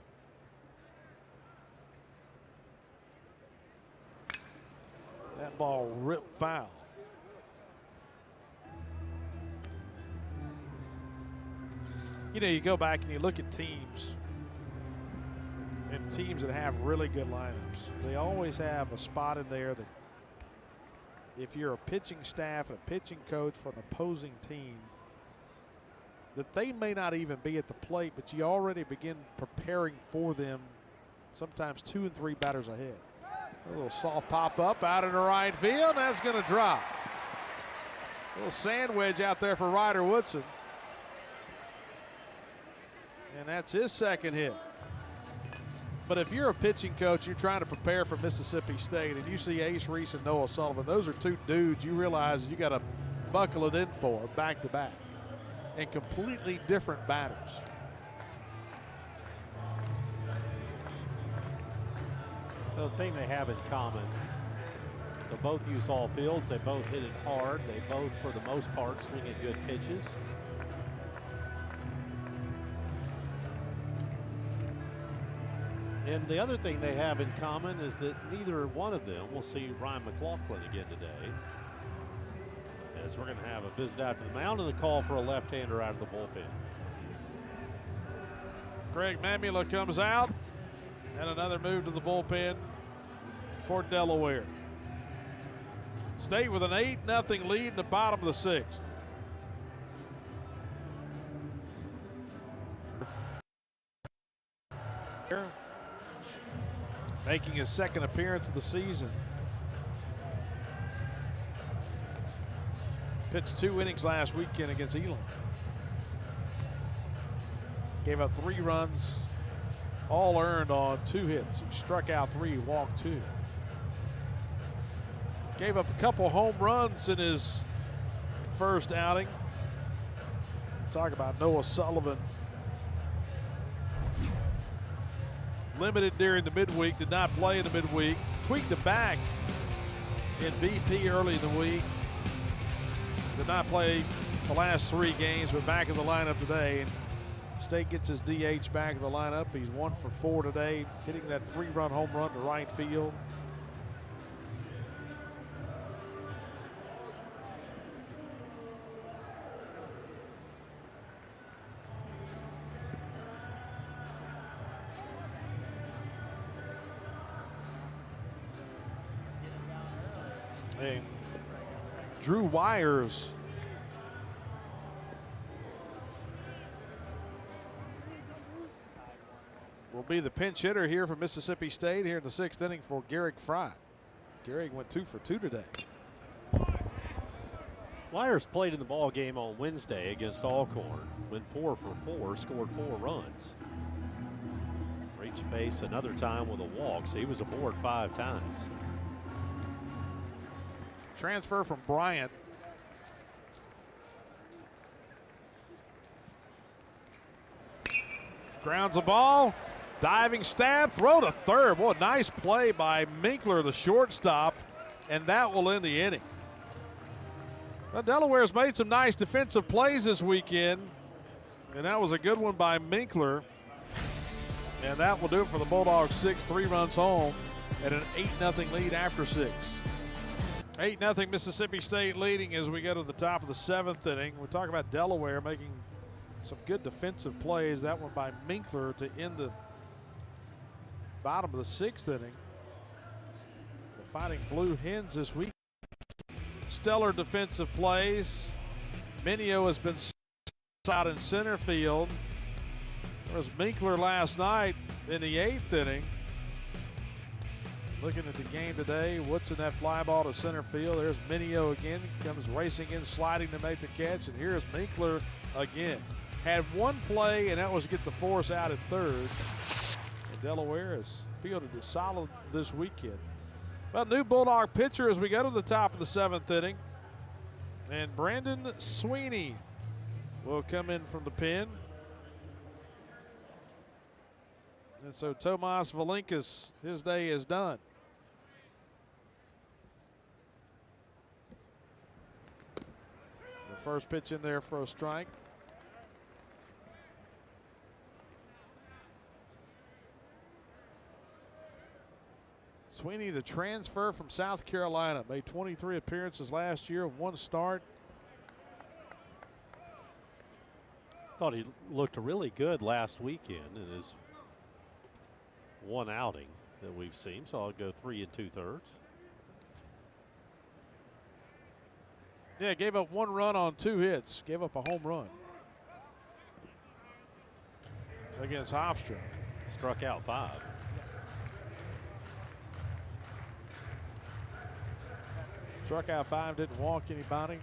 S1: That ball ripped foul. You know, you go back and you look at teams, and teams that have really good lineups, they always have a spot in there that if you're a pitching staff and a pitching coach for an opposing team, that they may not even be at the plate, but you already begin preparing for them, sometimes 2 and 3 batters ahead. A little soft pop up out in the right field. That's going to drop. A little sand wedge out there for Ryder Woodson. And that's his second hit. But if you're a pitching coach, you're trying to prepare for Mississippi State, and you see Ace Reese and Noah Sullivan, those are 2 dudes you realize you got to buckle it in for back to back. And completely different batters.
S2: The thing they have in common, they both use all fields, they both hit it hard, they both, for the most part, swing at good pitches. And the other thing they have in common is that neither one of them will see Ryan McLaughlin again today, as we're going to have a visit out to the mound and a call for a left-hander out of the bullpen.
S1: Greg Mamula comes out, and another move to the bullpen for Delaware. State with an 8-0 lead in the bottom of the 6th. Making his second appearance of the season Pitched 2 innings last weekend against Elam. Gave up 3 runs, all earned on 2 hits. He struck out 3, walked 2. Gave up a couple home runs in his first outing. Talk about Noah Sullivan. Limited during the midweek, did not play in the midweek. Tweaked the back in VP early in the week. Did not play the last 3 games, but back in the lineup today. And State gets his DH back in the lineup. He's 1 for 4 today, hitting that 3-run home run to right field. And Drew Wires will be the pinch hitter here for Mississippi State here in the 6th inning for Garrick Fry. Garrick went 2 for 2 today.
S2: Wires played in the ball game on Wednesday against Alcorn. Went 4 for 4, scored 4 runs. Reached base another time with a walk, so he was aboard 5 times.
S1: Transfer from Bryant. Grounds a ball. Diving stab, throw to third. What a nice play by Minkler, the shortstop, and that will end the inning. Well, Delaware's made some nice defensive plays this weekend, and that was a good one by Minkler. And that will do it for the Bulldogs. 3 runs home at an 8-0 lead after 6. 8-0 Mississippi State leading as we go to the top of the 7th inning. We talk about Delaware making some good defensive plays. That one by Minkler to end the bottom of the 6th inning. The Fighting Blue Hens this week. Stellar defensive plays. Minio has been out in center field. There was Minkler last night in the 8th inning. Looking at the game today, what's in that fly ball to center field? There's Minio again. Comes racing in, sliding to make the catch. And here's Minkler again. Had one play, and that was to get the force out at third. And Delaware has fielded it solid this weekend. Well, new Bulldog pitcher as we go to the top of the 7th inning. And Brandon Sweeney will come in from the pen. And so Tomas Valinkas, his day is done. The first pitch in there for a strike. Sweeney, the transfer from South Carolina, made 23 appearances last year, 1 start.
S2: Thought he looked really good last weekend in his 1 outing that we've seen, so I'll go 3 2/3.
S1: Yeah, gave up 1 run on 2 hits, gave up a home run against Hofstra.
S2: Struck out 5.
S1: Struck out 5, didn't walk anybody.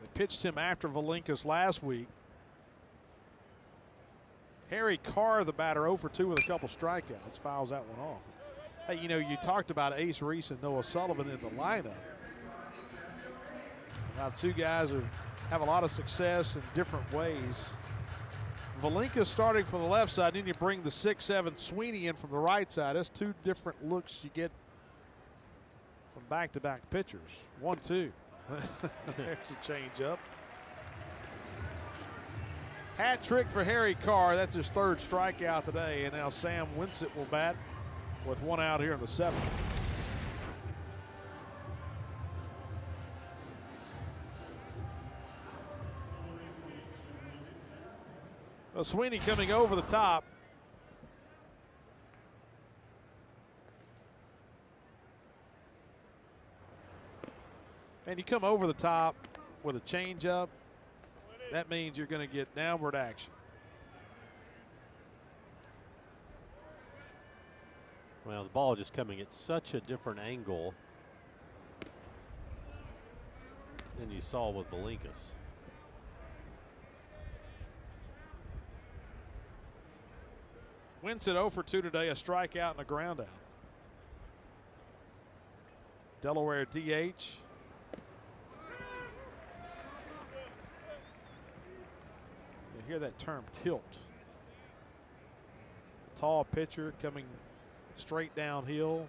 S1: They pitched him after Valinkas last week. Harry Carr, the batter, 0 for 2 with a couple strikeouts, fouls that one off. Hey, you know, you talked about Ace Reese and Noah Sullivan in the lineup. Now, 2 guys who have a lot of success in different ways. Valinka starting from the left side, then you bring the 6'7" Sweeney in from the right side. That's 2 different looks you get from back-to-back pitchers. 1-2. There's a change-up. Hat trick for Harry Carr. That's his 3rd strikeout today. And now Sam Winsett will bat with 1 out here in the 7th. Well, Sweeney coming over the top. And you come over the top with a changeup, that means you're going to get downward action.
S2: Well, the ball just coming at such a different angle than you saw with Malinkas.
S1: Wins at 0 for 2 today, a strikeout and a ground out. Delaware DH. You hear that term, tilt. A tall pitcher coming straight downhill.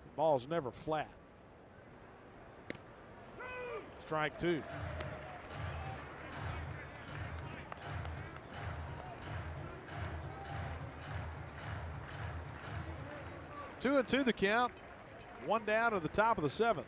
S1: The ball's never flat. Strike 2. Two and two the count. One down at the top of the 7th.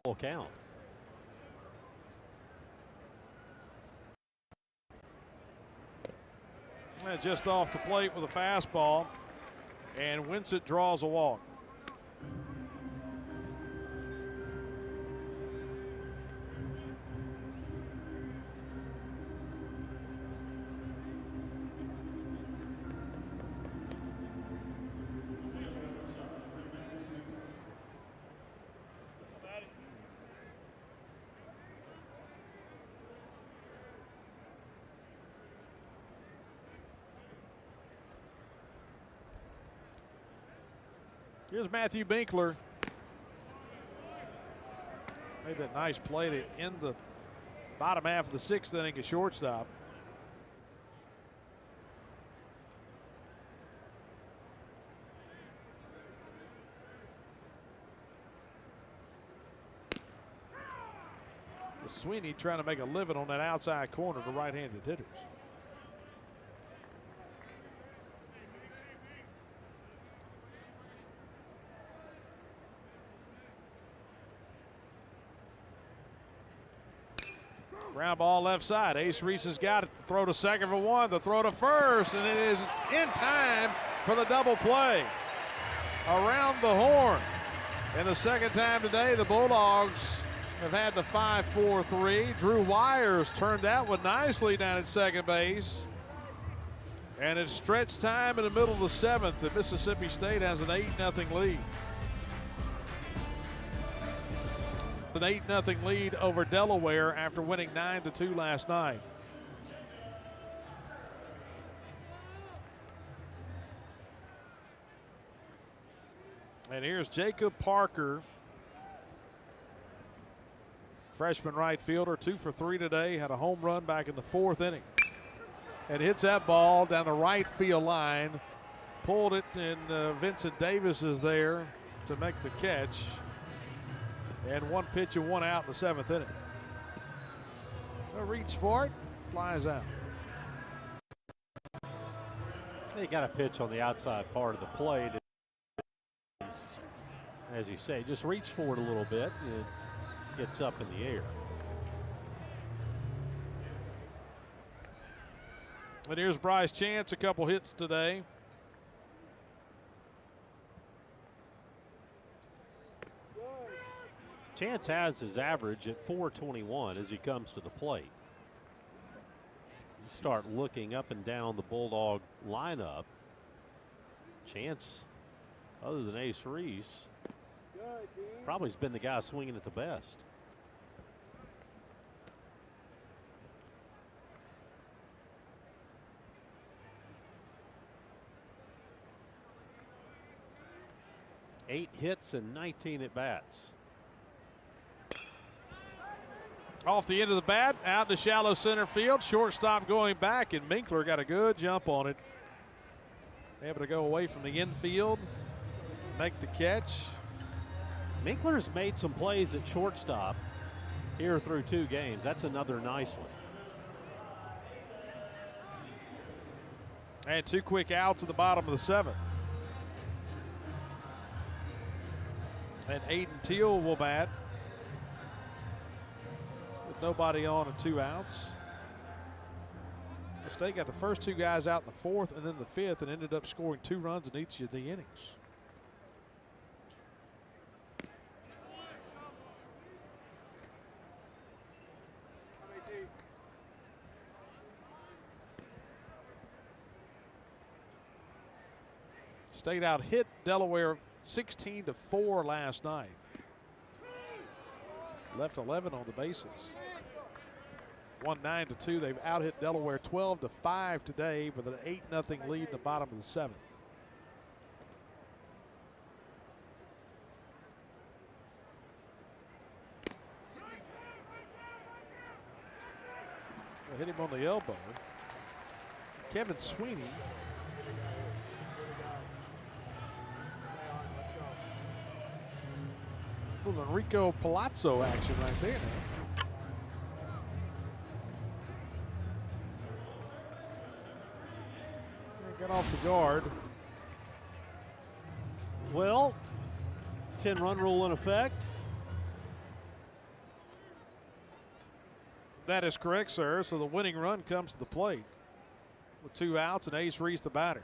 S2: Full count.
S1: Just off the plate with a fastball, and Winsett draws a walk. Here's Matthew Binkler. Made that nice play to end the bottom half of the 6th inning at shortstop. Sweeney trying to make a living on that outside corner to right-handed hitters. Ground ball left side. Ace Reese has got it. The throw to second for 1. The throw to first, and it is in time for the double play. Around the horn. And the second time today, the Bulldogs have had the 5-4-3. Drew Wires turned that one nicely down at second base. And it's stretch time in the middle of the 7th, and Mississippi State has an 8-0 lead. An 8-0 lead over Delaware after winning 9-2 last night. And here's Jacob Parker, freshman right fielder, 2 for 3 today, had a home run back in the 4th inning. And hits that ball down the right field line, pulled it, and Vincent Davis is there to make the catch. And 1 pitch and 1 out in the 7th inning. They'll reach for it, flies out.
S2: They got a pitch on the outside part of the plate. As you say, just reach for it a little bit and it gets up in the air.
S1: And here's Bryce Chance, a couple hits today.
S2: Chance has his average at .421 as he comes to the plate. You start looking up and down the Bulldog lineup. Chance, other than Ace Reese, probably has been the guy swinging at the best. Eight hits and 19 at bats.
S1: Off the end of the bat, out to shallow center field. Shortstop going back, and Minkler got a good jump on it. Able to go away from the infield, make the catch.
S2: Minkler's made some plays at shortstop here through 2 games. That's another nice one.
S1: And 2 quick outs at the bottom of the 7th. And Aiden Teal will bat. nobody on and 2 outs. The State got the first 2 guys out in the 4th and then the 5th and ended up scoring 2 runs in each of the innings. State out hit Delaware 16-4 last night. Left 11 on the bases. Won 9-2. They've out hit Delaware 12-5 today with an 8-0 lead in the bottom of the 7th. Hit him on the elbow. Kevin Sweeney. Little Enrico Palazzo action right there now. Got off the guard.
S2: Well, 10-run rule in effect.
S1: That is correct, sir. So the winning run comes to the plate with 2 outs and Ace Reese the batter.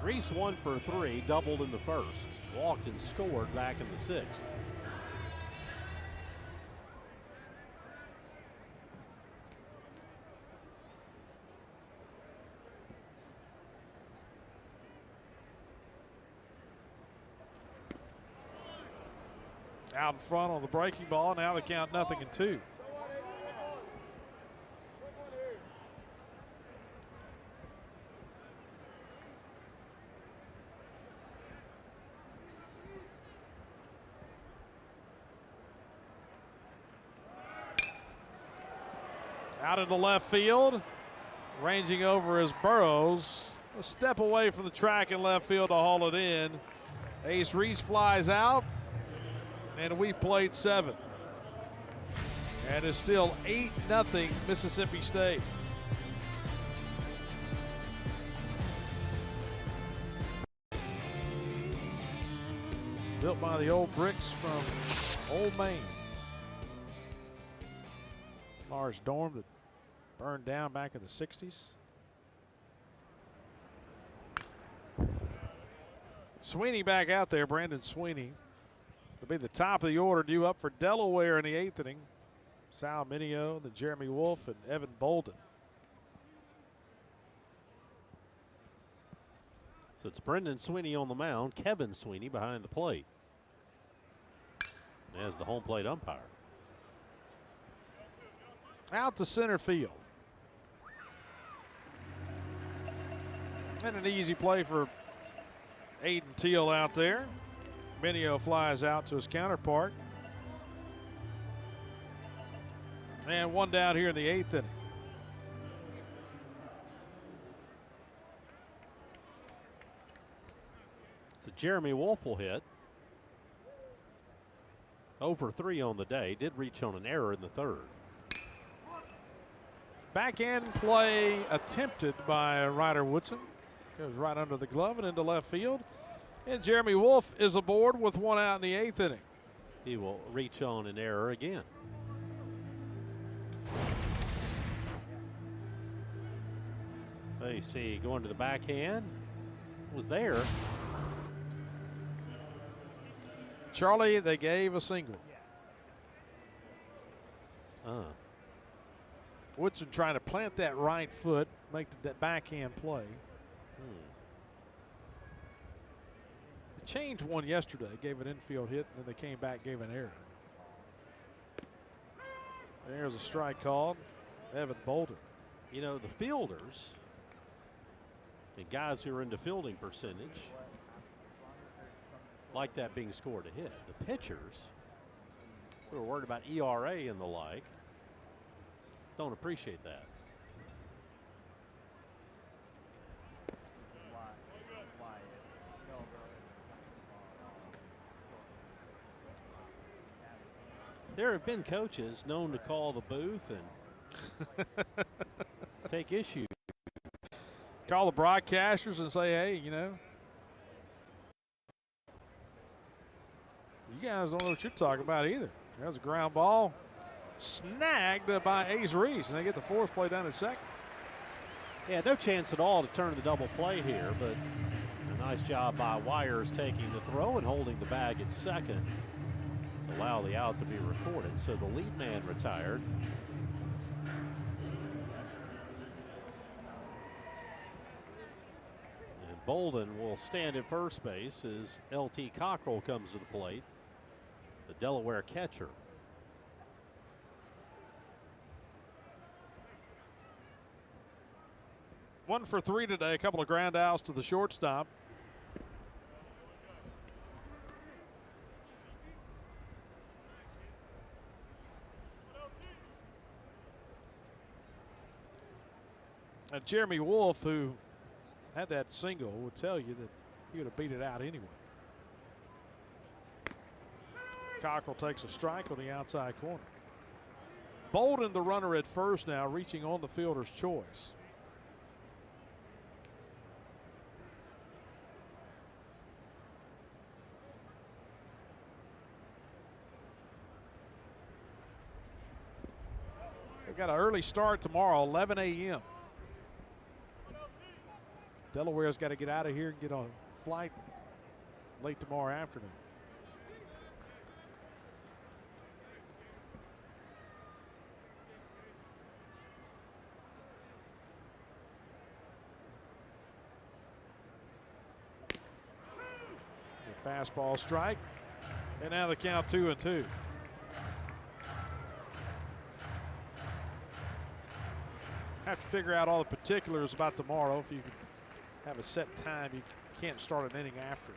S2: Reese 1 for 3, doubled in the 1st, walked and scored back in the 6th.
S1: Out in front on the breaking ball. Now the count 0-2. Out into left field, ranging over is Burrows. A step away from the track in left field to haul it in. Ace Reese flies out, and we've played 7. And it's still 8-0 Mississippi State. Built by the old bricks from Old Main. Large dorm that burned down back in the 60s. Sweeney back out there, Brandon Sweeney. Will be the top of the order, due up for Delaware in the 8th inning. Sal Mineo, then Jeremy Wolf, and Evan Bolden.
S2: So it's Brendan Sweeney on the mound, Kevin Sweeney behind the plate as the home plate umpire.
S1: Out to center field. And an easy play for Aiden Teal out there. Mineo flies out to his counterpart. And 1 down here in the 8th inning.
S2: So Jeremy Wolf will hit. Over 3 on the day. Did reach on an error in the 3rd.
S1: Backhand play attempted by Ryder Woodson. Goes right under the glove and into left field. And Jeremy Wolf is aboard with 1 out in the 8th inning.
S2: He will reach on an error again. You see, going to the backhand. Was there.
S1: Charlie, they gave a single. Woodson trying to plant that right foot, make that backhand play. They changed one yesterday, gave an infield hit, and then they came back, gave an error. There's a strike called. Evan Bolden.
S2: You know, the fielders, the guys who are into fielding percentage, like that being scored a hit. The pitchers, who are worried about ERA and the like, don't appreciate that. There have been coaches known to call the booth and take issue
S1: Call the broadcasters and say, hey, you know, you guys don't know what you're talking about either. There's a ground ball snagged by Ace Reese, and they get the fourth play down at second.
S2: Yeah, no chance at all to turn the double play here, but a nice job by Wires taking the throw and holding the bag at second to allow the out to be recorded. So the lead man retired. And Bolden will stand at first base as LT Cockrell comes to the plate, the Delaware catcher.
S1: 1 for 3 today, a couple of ground outs to the shortstop. And Jeremy Wolf, who had that single, would tell you that he would have beat it out anyway. Cockrell takes a strike on the outside corner. Bolden, the runner at first now, reaching on the fielder's choice. They've got an early start tomorrow, 11 a.m. Delaware's got to get out of here and get a flight late tomorrow afternoon. The fastball strike, and now the count 2-2. Have to figure out all the particulars about tomorrow. If you can have a set time, you can't start an inning after.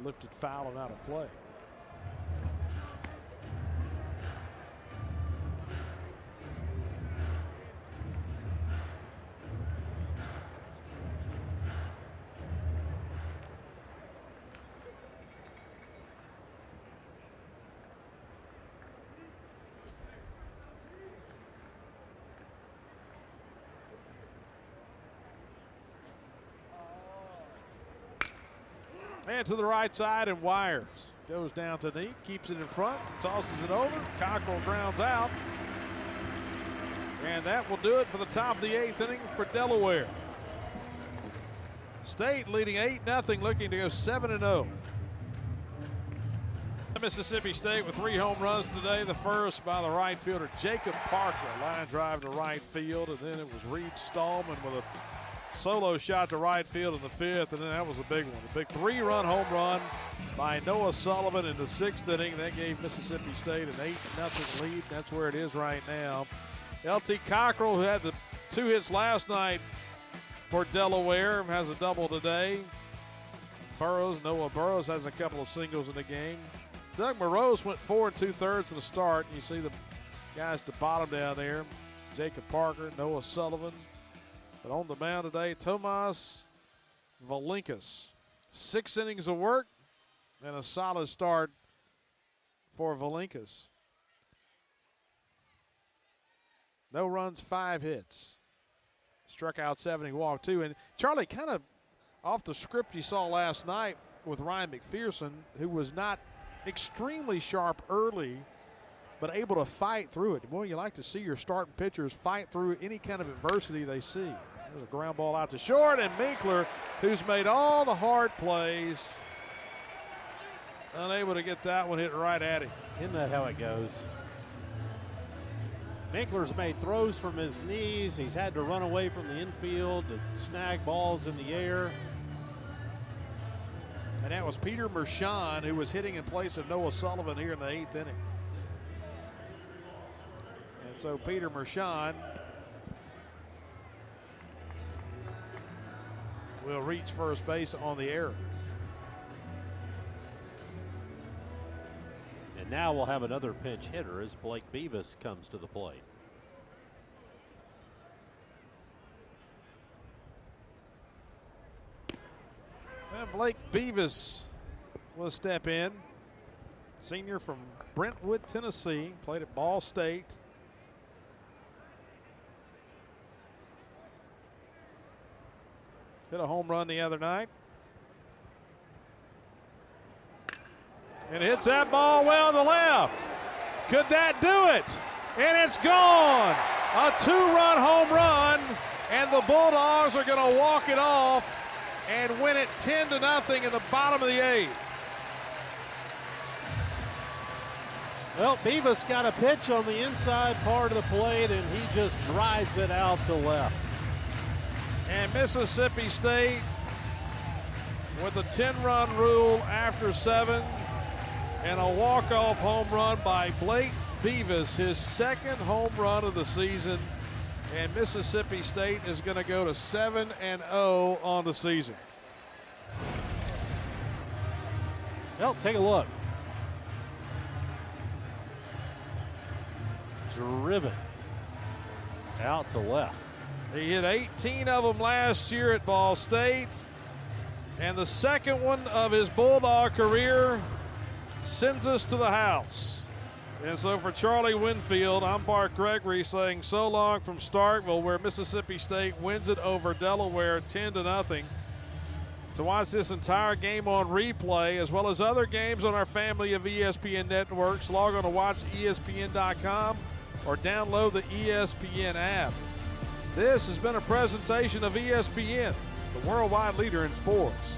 S1: Lifted foul and out of play. And to the right side, and Wires goes down to knee, keeps it in front, tosses it over. Cockrell grounds out. And that will do it for the top of the 8th inning for Delaware. State leading 8-0, looking to go 7-0. Mississippi State with 3 home runs today. The first by the right fielder Jacob Parker, line drive to right field, and then it was Reed Stallman with a solo shot to right field in the 5th, and then that was a big one. A big 3-run home run by Noah Sullivan in the 6th inning. That gave Mississippi State an 8-0 lead. That's where it is right now. LT Cockrell, who had the 2 hits last night for Delaware, has a double today. Noah Burrows has a couple of singles in the game. Doug Morose went 4 2/3 to the start. You see the guys at the bottom down there. Jacob Parker, Noah Sullivan. But on the mound today, Tomas Valinkas. 6 innings of work and a solid start for Valinkas. No runs, 5 hits. Struck out 7, he walked 2. And Charlie, kind of off the script you saw last night with Ryan McPherson, who was not extremely sharp early, but able to fight through it. Boy, you like to see your starting pitchers fight through any kind of adversity they see. There's a ground ball out to short, and Minkler, who's made all the hard plays, unable to get that one hit right at him.
S2: Isn't that how it goes? Minkler's made throws from his knees. He's had to run away from the infield to snag balls in the air.
S1: And that was Peter Mershon, who was hitting in place of Noah Sullivan here in the 8th inning. And so Peter Mershon will reach first base on the error.
S2: And now we'll have another pinch hitter as Blake Beavis comes to the plate.
S1: And Blake Beavis will step in. senior from Brentwood, Tennessee, played at Ball State. Hit a home run the other night. And hits that ball well to left. Could that do it? And it's gone. A 2-run home run, and the Bulldogs are going to walk it off and win it 10-0 in the bottom of the 8th.
S2: Well, Beavis got a pitch on the inside part of the plate, and he just drives it out to left.
S1: And Mississippi State with a 10-run rule after 7 and a walk-off home run by Blake Beavis, his 2nd home run of the season. And Mississippi State is going to go to 7-0 on the season.
S2: Well, take a look. Driven out to left.
S1: He hit 18 of them last year at Ball State, and the 2nd one of his Bulldog career sends us to the house. And so for Charlie Winfield, I'm Bart Gregory saying so long from Starkville, where Mississippi State wins it over Delaware 10-0. To watch this entire game on replay, as well as other games on our family of ESPN networks, log on to watchespn.com or download the ESPN app. This has been a presentation of ESPN, the worldwide leader in sports.